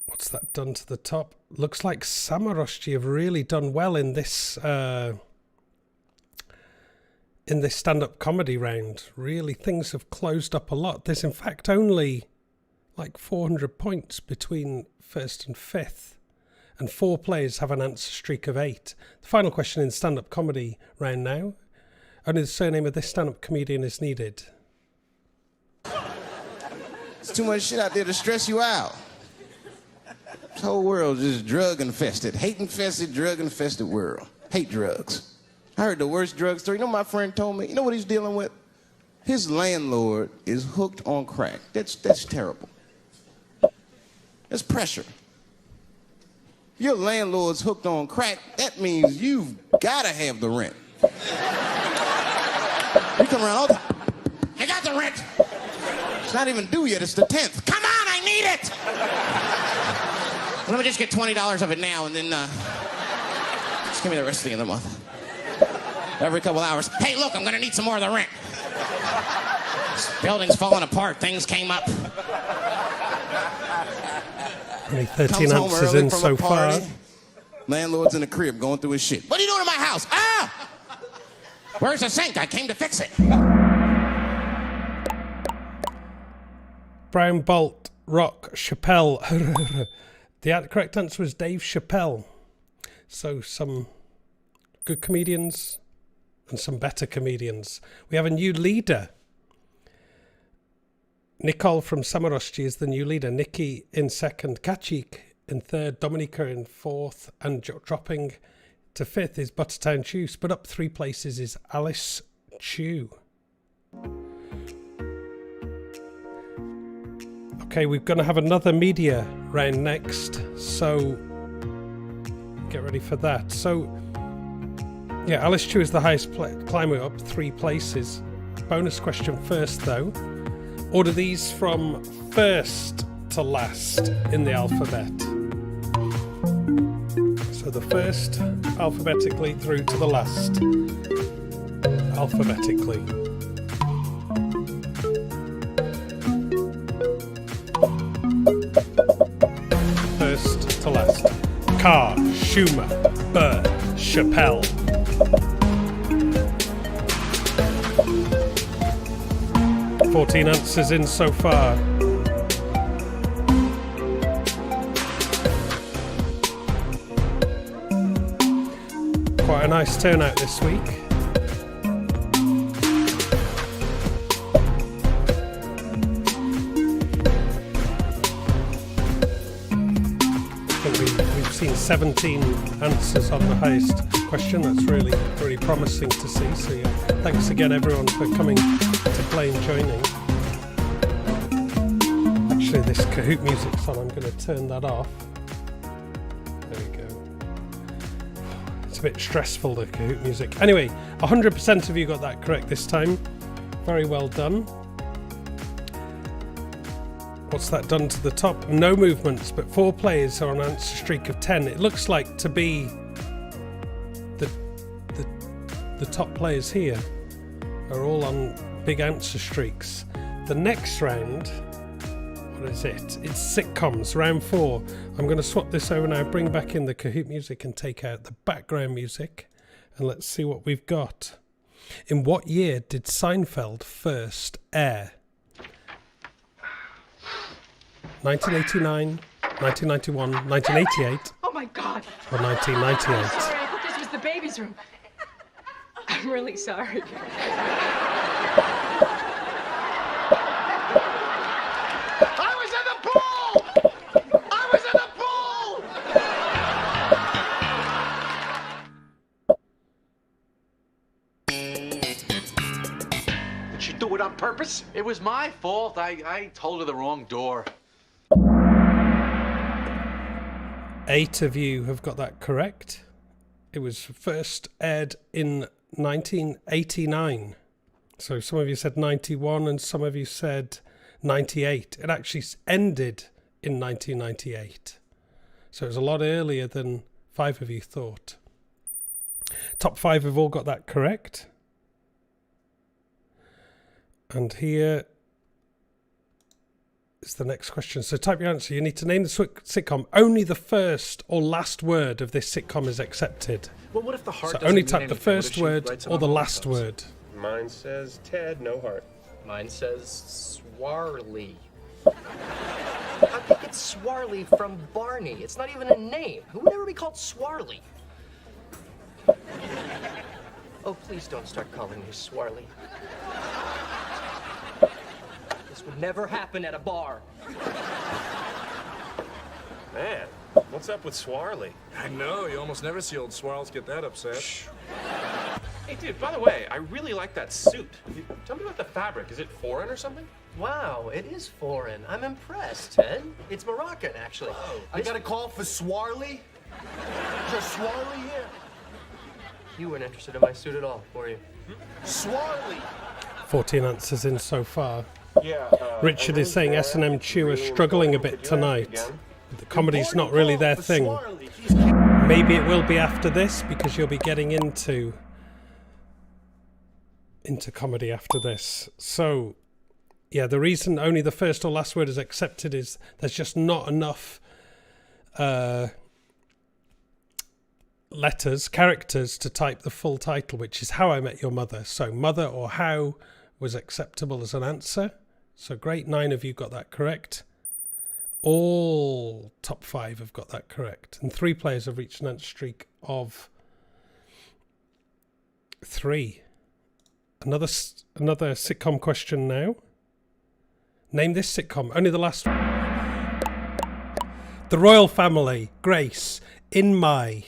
What's that done to the top? Looks like Samoroshchi have really done well in this stand-up comedy round. Really, things have closed up a lot. There's in fact only like 400 points between first and fifth. And 4 players have an answer streak of 8. The final question in stand-up comedy round now. Only the surname of this stand-up comedian is needed. There's too much shit out there to stress you out. This whole world is drug-infested. Hate-infested, drug-infested world. Hate drugs. I heard the worst drug story. You know what my friend told me? You know what he's dealing with? His landlord is hooked on crack. That's terrible. That's pressure. Your landlord's hooked on crack, that means you've got to have the rent. You come around all the time. I got the rent. It's not even due yet. It's the 10th. Come on, I need it. Let me just get $20 of it now, and then just give me the rest of the month. Every couple hours. Hey, look, I'm gonna need some more of the rent. This building's falling apart. Things came up. Only 13 answers in so far. Landlord's in the crib going through his shit. What are you doing in my house? Ah! Where's the sink? I came to fix it. Brown, Bolt, Rock, Chappelle. The correct answer was Dave Chappelle. So some good comedians and some better comedians. We have a new leader. Nicole from Samoroshchi is the new leader. Nikki in second. Kachik in third. Dominica in fourth. And dropping to fifth is Buttertown Chew. But up 3 places is Alice Chew. Okay, we're going to have another media round next. So get ready for that. So yeah, Alice Chew is the highest climber, up 3 places. Bonus question first, though. Order these from first to last in the alphabet. So the first alphabetically through to the last alphabetically. First to last. Carr, Schumer, Burr, Chappelle. Fourteen answers in so far. Quite a nice turnout this week. I think we've seen 17 answers on the highest question. That's really promising to see. So yeah, thanks again everyone for coming to play and joining. Actually, this Kahoot music's on. I'm going to turn that off. There we go. It's a bit stressful, the Kahoot music. Anyway, 100% of you got that correct this time. Very well done. What's that done to the top? No movements, but 4 players are on an answer streak of 10. It looks like to be the top players here are all on big answer streaks. The next round, what is it? It's sitcoms, round 4. I'm going to swap this over now, bring back in the Kahoot music and take out the background music. And let's see what we've got. In what year did Seinfeld first air? 1989, 1991, 1988, Oh my God. or 1998? Sorry, I thought this was the baby's room. I'm really sorry. I was in the pool! I was in the pool! Did she do it on purpose? It was my fault. I told her the wrong door. 8 of you have got that correct. It was first aired in 1989. So some of you said 91 and some of you said 98. It actually ended in 1998. So it was a lot earlier than 5 of you thought. Top 5 have all got that correct. And here is the next question. So type your answer. You need to name the sitcom. Only the first or last word of this sitcom is accepted. Well, what if the heart So doesn't only mean type the anything? What first if she word writes it or on the the last windows? word. Mine says Ted, no heart. Mine says Swarly. I think it's Swarly from Barney. It's not even a name. Who would ever be called Swarly? Oh, please don't start calling me Swarly. This would never happen at a bar. Man, what's up with Swarly? I know, you almost never see old Swirls get that upset. Hey, dude, by the way, I really like that suit. Tell me about the fabric. Is it foreign or something? Wow, it is foreign. I'm impressed, Ted. It's Moroccan, actually. I got a call for Swarly? Is there Swarly here? You weren't interested in my suit at all, were you? Swarly! 14 answers in so far. Yeah. Richard is saying S&M Chew are struggling a bit tonight. The comedy's not really their thing. Maybe it will be after this because you'll be getting into comedy after this. So, yeah, the reason only the first or last word is accepted is there's just not enough characters to type the full title, which is How I Met Your Mother. So mother or how was acceptable as an answer. So great, 9 of you got that correct. All top 5 have got that correct. And 3 players have reached an answer streak of 3. Another sitcom question now. Name this sitcom. Only the last one. The Royal Family. Grace. In My.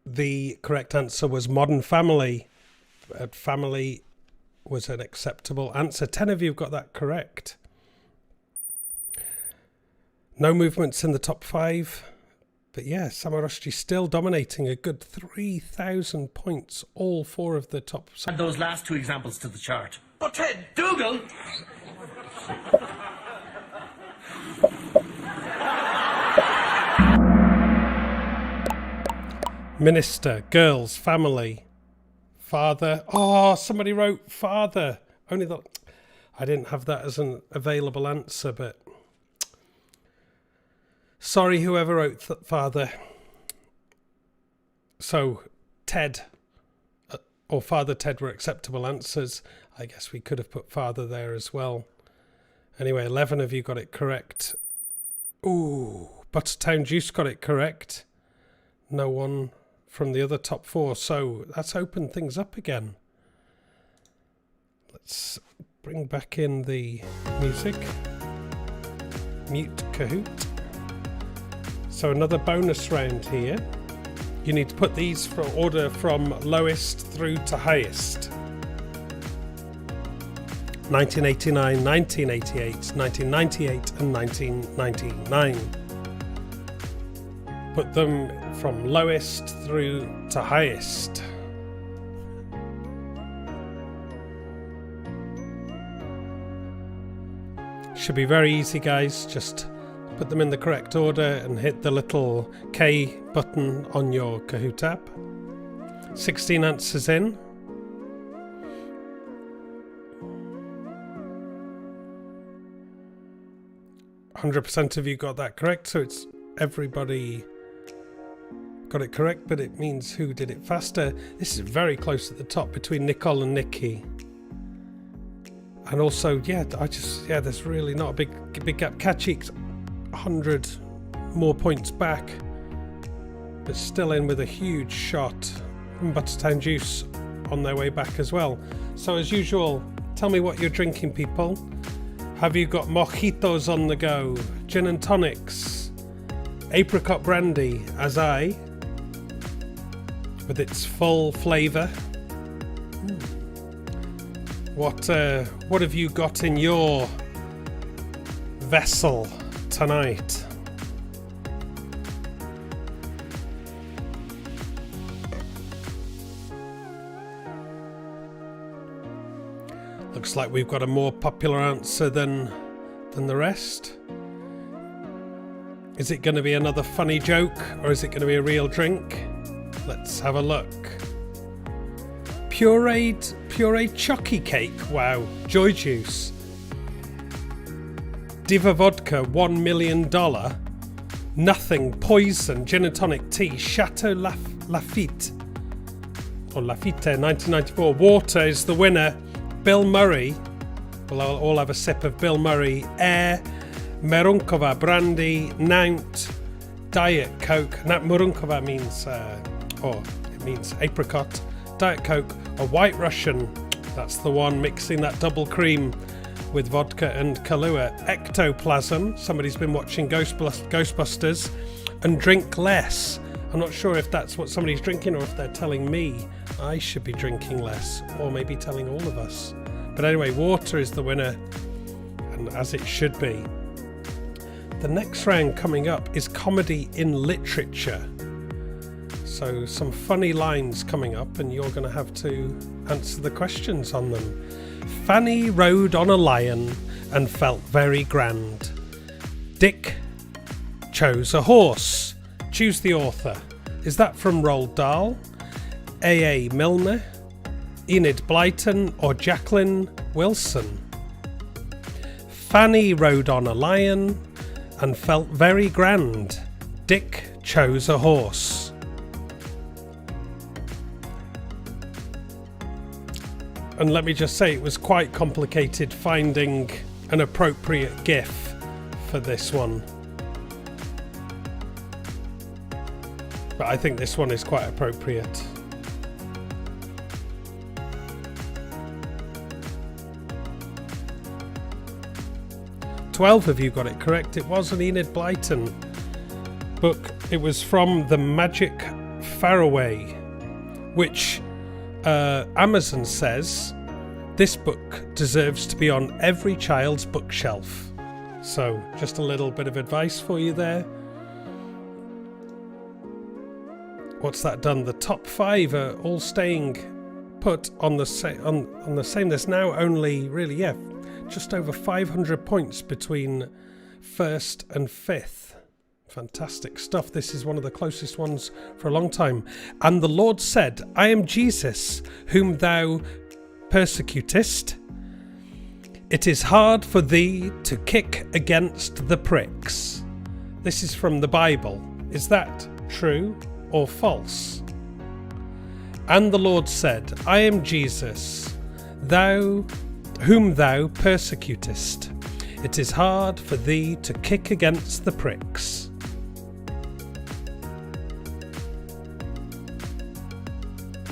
The correct answer was Modern Family. Family was an acceptable answer. 10 of you have got that correct. No movements in the top 5. But yeah, Sam Rushdie still dominating a good 3,000 points. All 4 of the top. Add those last 2 examples to the chart. But Ted Dougal! Minister, girls, family, father. Oh, somebody wrote father. Only that I didn't have that as an available answer, but sorry, whoever wrote father. So Ted or Father Ted were acceptable answers. I guess we could have put father there as well. Anyway, 11 of you got it correct. Ooh, Buttertown Juice got it correct. No one from the other top 4. So that's opened things up again. Let's bring back in the music. Mute Kahoot. So another bonus round here. You need to put these for order from lowest through to highest. 1989, 1988, 1998 and 1999. Put them from lowest through to highest. Should be very easy, guys. Just put them in the correct order and hit the little K button on your Kahoot app. 16 answers in. %, of you got that correct, so it's everybody got it correct, but it means who did it faster. This is very close at the top between Nicole and Nikki. And also, there's really not a big gap. Kachik's 100 more points back, but still in with a huge shot. And Buttertown Juice on their way back as well. So as usual, tell me what you're drinking, people. Have you got mojitos on the go, gin and tonics, apricot brandy, as I, with its full flavour? What have you got in your vessel tonight? Looks like we've got a more popular answer than the rest. Is it going to be another funny joke, or is it going to be a real drink? Let's have a look. Pureed chocky cake. Wow. Joy juice. Diva vodka, $1 million. Nothing. Poison. Gin and tonic tea. Chateau Lafite. Or Lafite, 1994. Water is the winner. Bill Murray. Well, I'll all have a sip of Bill Murray. Air. Merunkova brandy. Nount. Diet Coke. Merunkova means, it means apricot. Diet Coke. A White Russian. That's the one. Mixing that double cream with vodka and Kahlua. Ectoplasm. Somebody's been watching Ghostbusters. And drink less. I'm not sure if that's what somebody's drinking or if they're telling me I should be drinking less, or maybe telling all of us. But anyway, water is the winner, and as it should be. The next round coming up is comedy in literature. So some funny lines coming up, and you're going to have to answer the questions on them. Fanny rode on a lion and felt very grand. Dick chose a horse. Choose the author. Is that from Roald Dahl, A.A. Milner, Enid Blyton, or Jacqueline Wilson? Fanny rode on a lion and felt very grand. Dick chose a horse. And let me just say, it was quite complicated finding an appropriate GIF for this one. But I think this one is quite appropriate. "12 of you got it correct. It was an Enid Blyton book. It was from The Magic Faraway, which Amazon says this book deserves to be on every child's bookshelf. So just a little bit of advice for you there. What's that done? The top 5 are all staying put on the same. There's now only really, just over 500 points between 1st and 5th. Fantastic stuff. This is one of the closest ones for a long time. "And the Lord said, I am Jesus, whom thou persecutest. It is hard for thee to kick against the pricks." This is from the Bible. Is that true or false? "And the Lord said, I am Jesus, whom thou persecutest. It is hard for thee to kick against the pricks."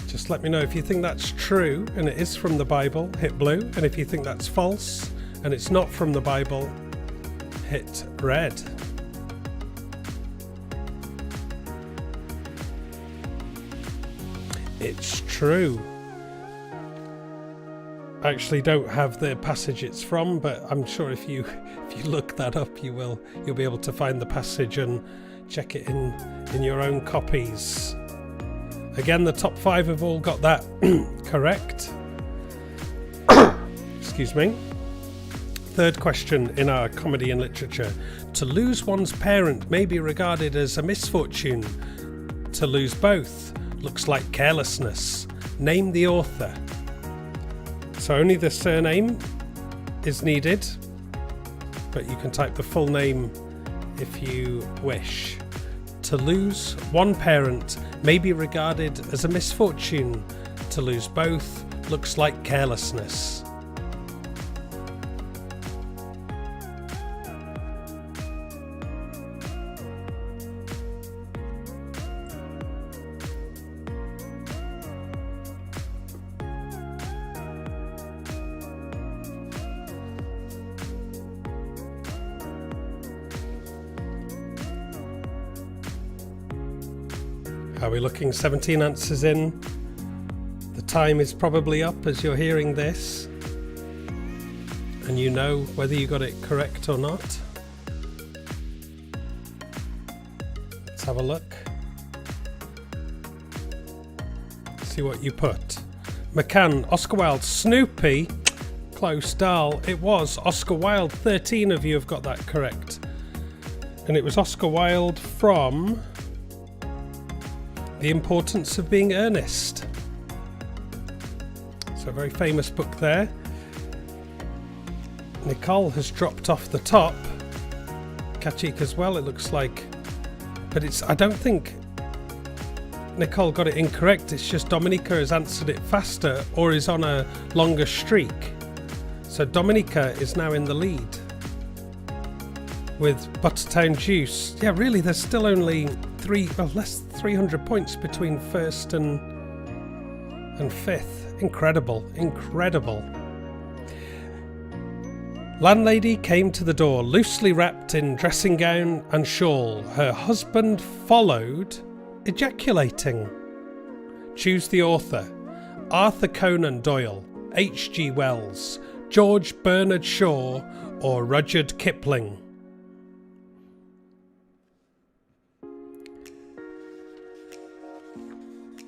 Just let me know if you think that's true and it is from the Bible, hit blue. And if you think that's false and it's not from the Bible, hit red. It's true. I actually don't have the passage it's from, but I'm sure if you look that up, you'll be able to find the passage and check it in your own copies. Again, the top 5 have all got that correct. Excuse me. 3rd question in our comedy and literature. To lose one's parent may be regarded as a misfortune. To lose both looks like carelessness. Name the author. So only the surname is needed, but you can type the full name if you wish. To lose one parent may be regarded as a misfortune. To lose both looks like carelessness. How are we looking? 17 answers in. The time is probably up as you're hearing this, and you know whether you got it correct or not. Let's have a look. See what you put. McCann, Oscar Wilde, Snoopy, close. Dahl, it was Oscar Wilde. 13 of you have got that correct. And it was Oscar Wilde from The Importance of Being Earnest. So a very famous book there. Nicole has dropped off the top. Kachik as well, it looks like. But I don't think Nicole got it incorrect. It's just Dominica has answered it faster or is on a longer streak. So Dominica is now in the lead with Buttertown Juice. Yeah, really, there's still only less than 300 points between first and fifth. Incredible, incredible. Landlady came to the door, loosely wrapped in dressing gown and shawl. Her husband followed, ejaculating. Choose the author. Arthur Conan Doyle, H.G. Wells, George Bernard Shaw, or Rudyard Kipling.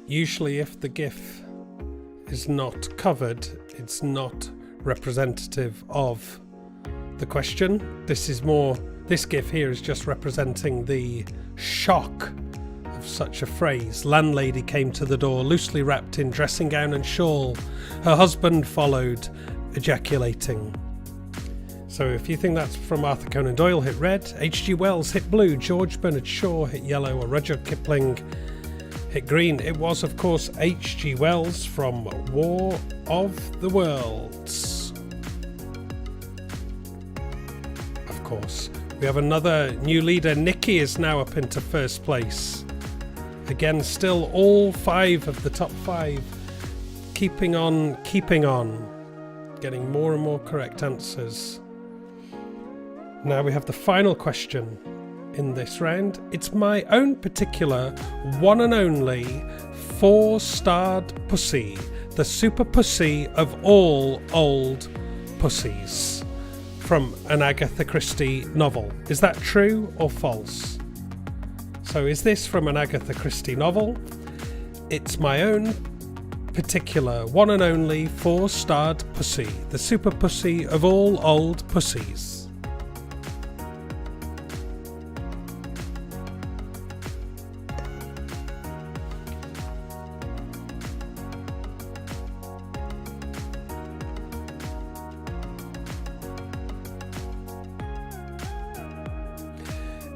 Usually if the GIF is not covered, it's not representative of the question. This GIF here is just representing the shock of such a phrase. Landlady came to the door, loosely wrapped in dressing gown and shawl. Her husband followed, ejaculating. So if you think that's from Arthur Conan Doyle, hit red. H.G. Wells hit blue. George Bernard Shaw hit yellow. Or Rudyard Kipling hit green. It was, of course, H.G. Wells from War of the Worlds. Of course. We have another new leader. Nikki is now up into first place. Again, still all 5 of the top 5 keeping on, getting more and more correct answers. Now we have the final question in this round. It's my own particular one and only 4-starred pussy, the super pussy of all old pussies, from an Agatha Christie novel. Is that true or false? So is this from an Agatha Christie novel? It's my own particular one and only 4-starred pussy, the super pussy of all old pussies.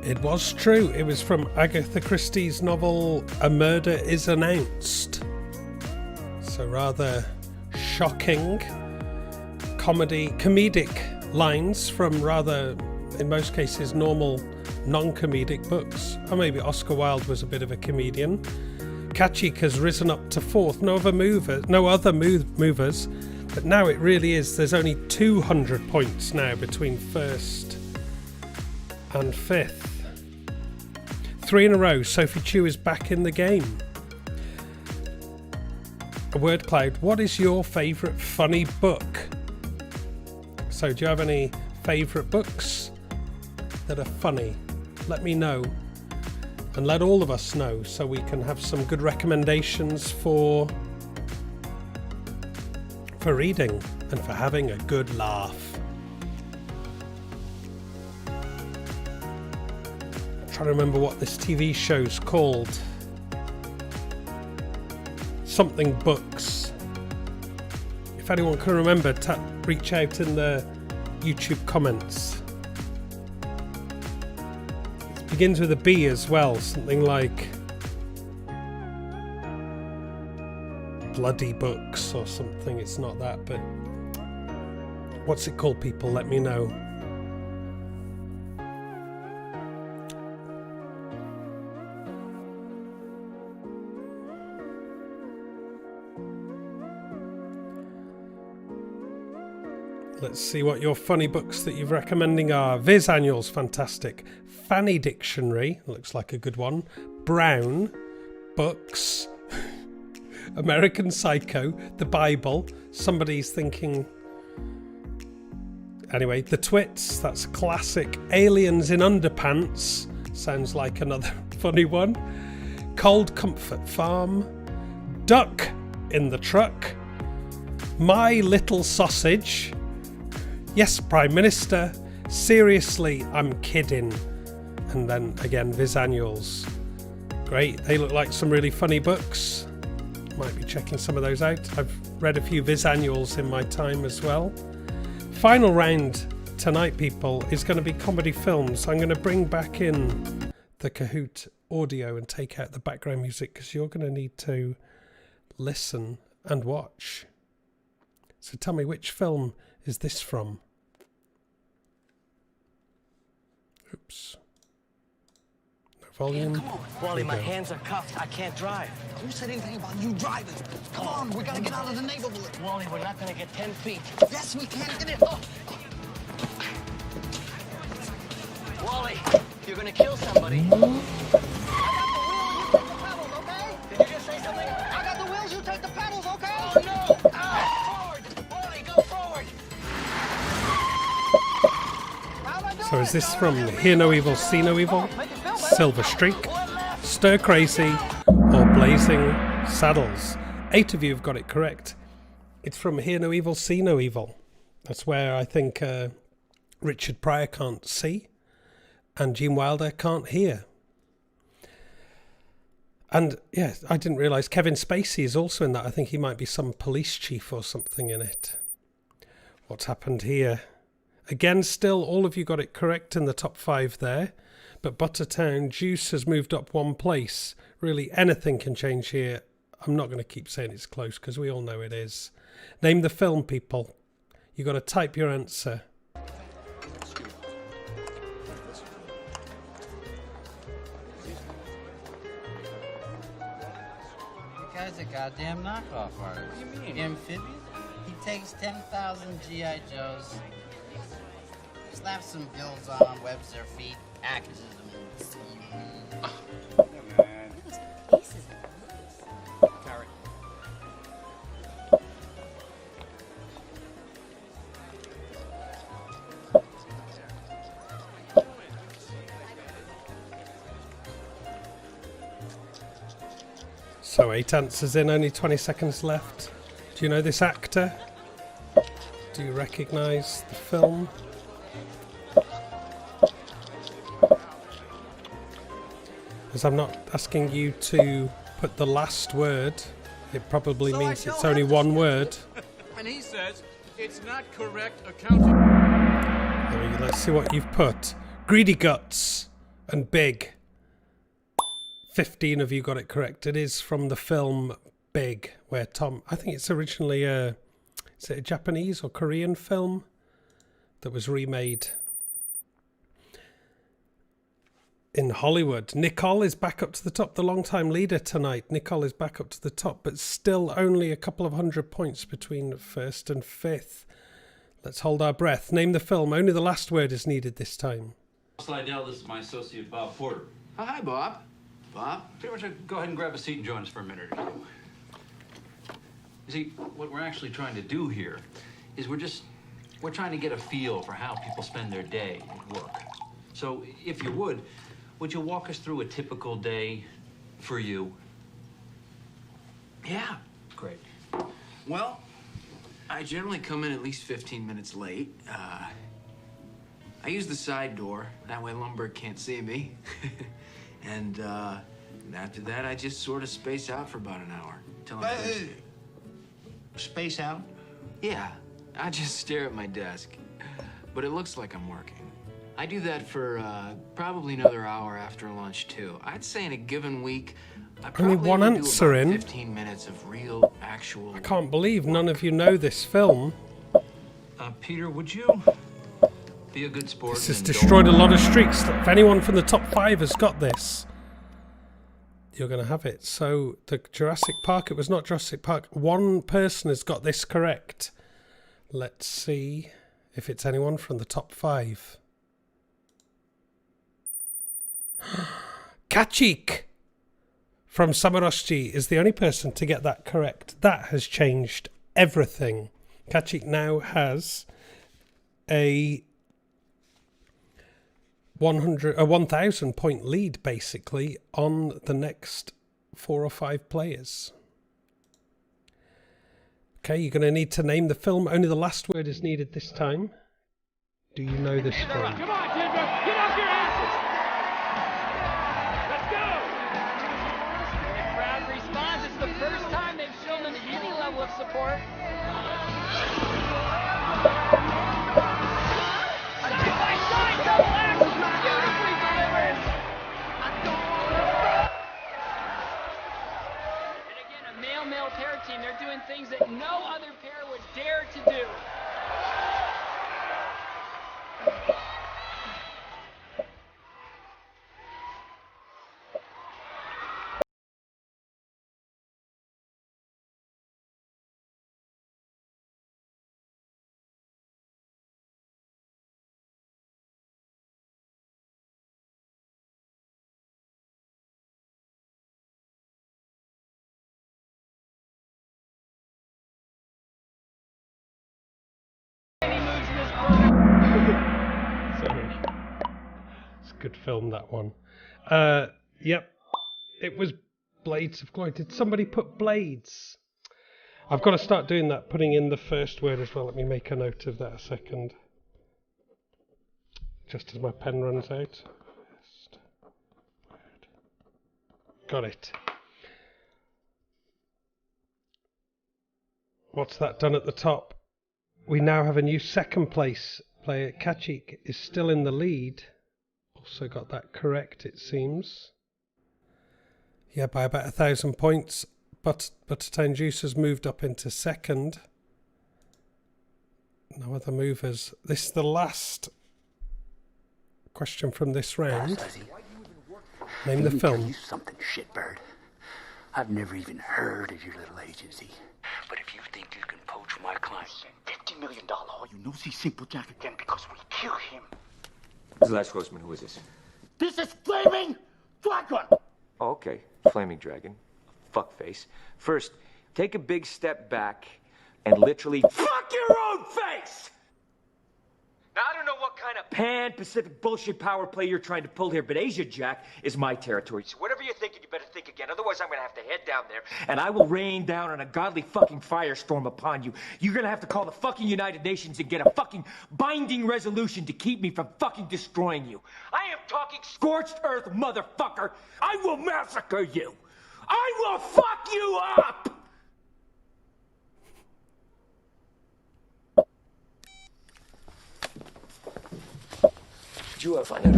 It was true. It was from Agatha Christie's novel A Murder is Announced. So rather shocking comedic lines from rather, in most cases, normal non-comedic books. Or maybe Oscar Wilde was a bit of a comedian. Kachik has risen up to 4th. No other movers. But now it really is. There's only 200 points now between 1st and 5th. 3 in a row. Sophie Chu is back in the game. A word cloud. What is your favourite funny book? So do you have any favourite books that are funny? Let me know. And let all of us know so we can have some good recommendations for reading and for having a good laugh. Trying to remember what this TV show's called. Something Books. If anyone can remember, reach out in the YouTube comments. It begins with a B as well, something like Bloody Books or something. It's not that, but what's it called, people? Let me know. Let's see what your funny books that you're recommending are. Viz Annual's fantastic. Fanny Dictionary, looks like a good one. Brown. books, American Psycho, the Bible, somebody's thinking... Anyway, The Twits, that's classic. Aliens in Underpants, sounds like another funny one. Cold Comfort Farm, Duck in the Truck, My Little Sausage, Yes, Prime Minister, Seriously, I'm Kidding, and then again, Viz Annuals. Great, they look like some really funny books. Might be checking some of those out. I've read a few Viz Annuals in my time as well. Final round tonight, people, is going to be comedy films. I'm going to bring back in the Kahoot audio and take out the background music because you're going to need to listen and watch. So tell me, which film is this from? Oops. No volume. Come on, Wally, my hands are cuffed. I can't drive. Who said anything about you driving? Come on, we gotta get out of the neighborhood. Wally, we're not gonna get 10 feet. Yes, we can. Get it. Oh. Wally, you're gonna kill somebody. I got the wheel, you take the pedals, okay? Did you just say something? I got the wheels, you take the pedals, okay? Oh, no! Forward! Wally, go forward! So is this from Hear No Evil, See No Evil, Silver Streak, Stir Crazy, or Blazing Saddles? 8 of you have got it correct. It's from Hear No Evil, See No Evil. That's where I think Richard Pryor can't see and Gene Wilder can't hear. And yeah, I didn't realise Kevin Spacey is also in that. I think he might be some police chief or something in it. What's happened here? Again, still, all of you got it correct in the top 5 there. But Buttertown Juice has moved up 1 place. Really, anything can change here. I'm not going to keep saying it's close because we all know it is. Name the film, people. You got to type your answer. The guy's a goddamn knockoff artist. What do you mean? Amphibian? He takes 10,000 G.I. Joes, slaps some gills on them, webs their feet, packages them in seaweed. Carrot. So 8 answers in, only 20 seconds left. Do you know this actor? Do you recognise the film? Because I'm not asking you to put the last word. It probably means it's only one word. And he says it's not correct accounting. Let's see what you've put. Greedy Guts and Big. 15 of you got it correct. It is from the film Big, where Tom... I think it's originally is it a Japanese or Korean film that was remade in Hollywood. Nicole is back up to the top, the long-time leader tonight. Nicole is back up to the top, but still only a couple of 100 points between first and fifth. Let's hold our breath. Name the film. Only the last word is needed this time. Slidell, this is my associate, Bob Porter. Oh, hi, Bob. Bob? Why don't you go ahead and grab a seat and join us for a minute or two. You see, what we're actually trying to do here is we're trying to get a feel for how people spend their day at work. So, if you would you walk us through a typical day for you? Yeah. Great. Well, I generally come in at least 15 minutes late. I use the side door. That way Lumberg can't see me. And after that, I just sort of space out for about an hour. Till I'm Space out? Yeah, I just stare at my desk. But it looks like I'm working. I do that for probably another hour after lunch, too. I'd say in a given week, I Only probably one only do answer about in. 15 minutes of real, actual... I can't believe none of you know this film. Peter, would you be a good sport? This has destroyed a lot of streaks. If anyone from the top 5 has got this, you're going to have it. So the Jurassic Park, it was not Jurassic Park. One person has got this correct. Let's see if it's anyone from the top 5. Kachik from Samaroshi is the only person to get that correct. That has changed everything. Kachik now has a 1,000 point lead basically on the next 4 or 5 players. Okay, you're going to need to name the film. Only the last word is needed this time. Do you know this film? Come on, Denver! Get off your asses! Let's go! The crowd responds. It's the first time they've shown them any level of support. Side by side, double axe, beautifully delivered. And again, a male-male pair team. They're doing things that no other pair would dare to do. Sorry. It's a good film, that one. Yep. It was Blades of Glory. Did somebody put Blades? I've got to start doing that, putting in the first word as well. Let me make a note of that a second. Just as my pen runs out. First word. Got it. What's that done at the top? We now have a new second place player. Kachik is still in the lead. Also got that correct, it seems. Yeah, by about 1,000 points. But Buttertown Juice has moved up into second. No other movers. This is the last question from this round. Name the film. You something, shitbird. I've never even heard of your little agency. But if you think you can poach my client, $50 million. You know see Simple Jack again because we kill him. This is Last Grossman. Who is this? This is Flaming Dragon. Oh, okay. Flaming Dragon. Fuckface. First, take a big step back and literally fuck your own face! Now, I don't know what kind of pan-Pacific bullshit power play you're trying to pull here, but Asia Jack is my territory. So whatever you're thinking, you better think again. Otherwise, I'm gonna have to head down there, and I will rain down on a godly fucking firestorm upon you. You're gonna have to call the fucking United Nations and get a fucking binding resolution to keep me from fucking destroying you. I am talking scorched earth, motherfucker. I will massacre you. I will fuck you up! Did you find it?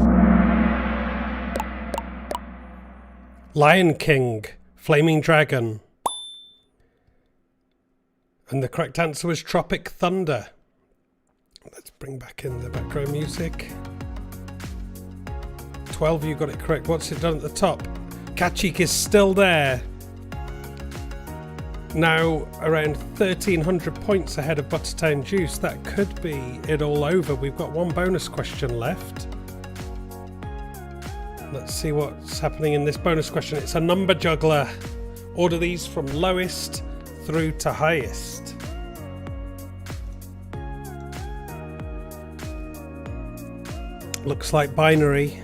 Lion King, Flaming Dragon. And the correct answer was Tropic Thunder. Let's bring back in the background music. 12 of you got it correct. What's it done at the top? Kachik is still there. Now around 1,300 points ahead of Buttertown Juice. That could be it all over. We've got one bonus question left. Let's see what's happening in this bonus question. It's a number juggler. Order these from lowest through to highest. Looks like binary.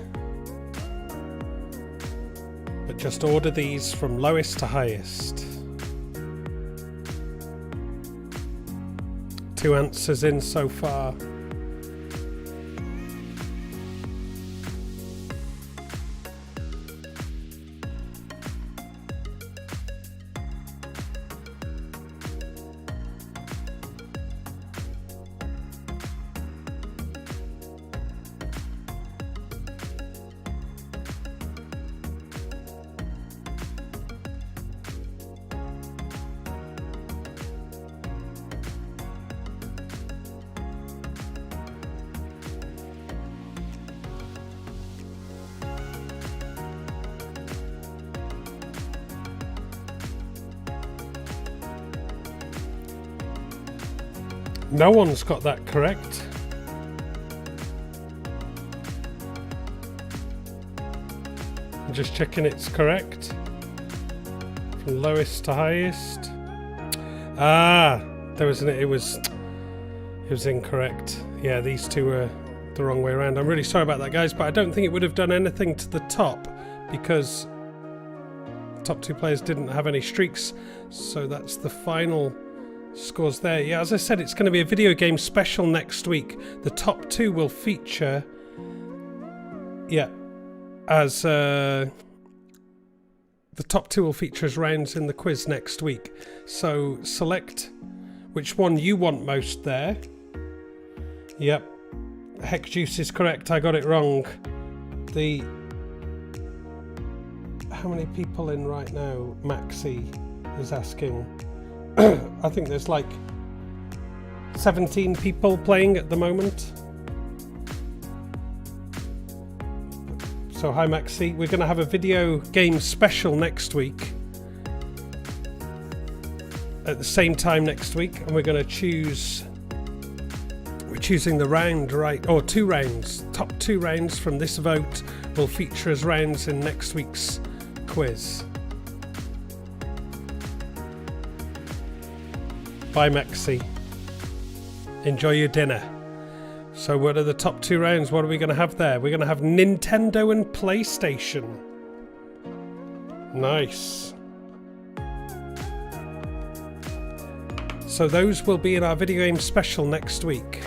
But just order these from lowest to highest. 2 answers in so far. No one's got that correct. I'm just checking it's correct. From lowest to highest. Ah, there was it was incorrect. Yeah, these two were the wrong way around. I'm really sorry about that, guys, but I don't think it would have done anything to the top because the top two players didn't have any streaks. So that's the final scores there. Yeah, as I said, it's going to be a video game special next week. The top two will feature, as the top two will feature as rounds in the quiz next week. So select which one you want most there. Yep, Heck Juice is correct. I got it wrong. How many people in right now? Maxi is asking. I think there's like 17 people playing at the moment. So hi Maxi, we're going to have a video game special next week. At the same time next week, and we're going to choose... We're choosing the round, right? Or 2 rounds. Top 2 rounds from this vote will feature as rounds in next week's quiz. Bye Maxi. Enjoy your dinner. So what are the top 2 rounds? What are we going to have there? We're going to have Nintendo and PlayStation. Nice. So those will be in our video game special next week.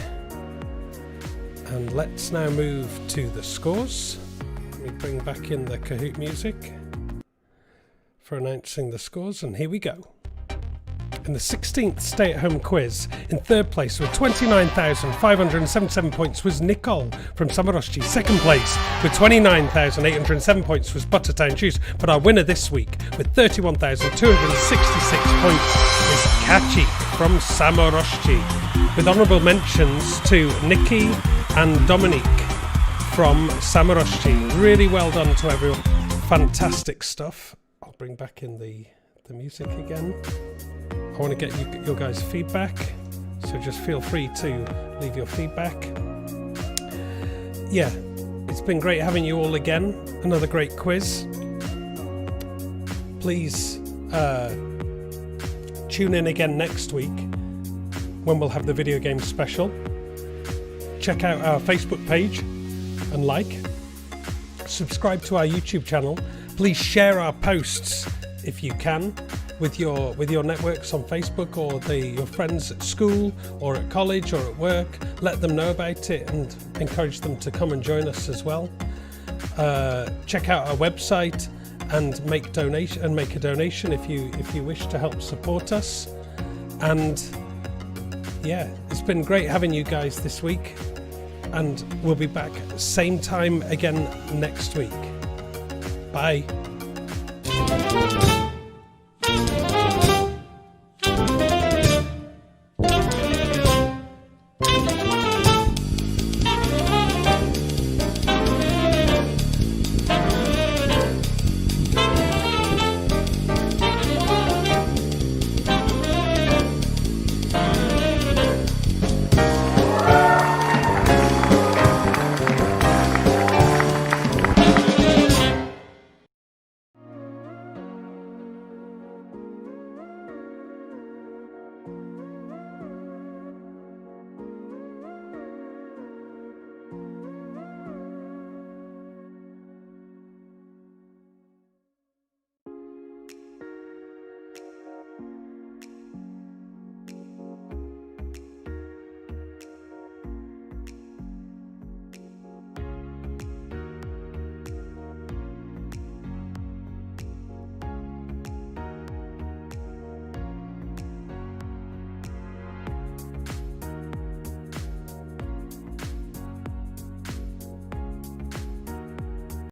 And let's now move to the scores. Let me bring back in the Kahoot music for announcing the scores, and here we go. In the 16th stay-at-home quiz, in third place with 29,577 points was Nicole from Samoroshi. Second place with 29,807 points was Buttertown Juice. But our winner this week with 31,266 points is Kachi from Samoroshi. With honourable mentions to Nikki and Dominique from Samoroshi. Really well done to everyone. Fantastic stuff. I'll bring back in the music again. I want to get your guys' feedback, so just feel free to leave your feedback. Yeah, it's been great having you all again. Another great quiz. Please tune in again next week when we'll have the video game special. Check out our Facebook page and like. Subscribe to our YouTube channel. Please share our posts if you can with your networks on Facebook or your friends at school or at college or at work. Let them know about it and encourage them to come and join us as well. Check out our website and make a donation if you wish to help support us. And yeah, it's been great having you guys this week, and we'll be back same time again next week. Bye.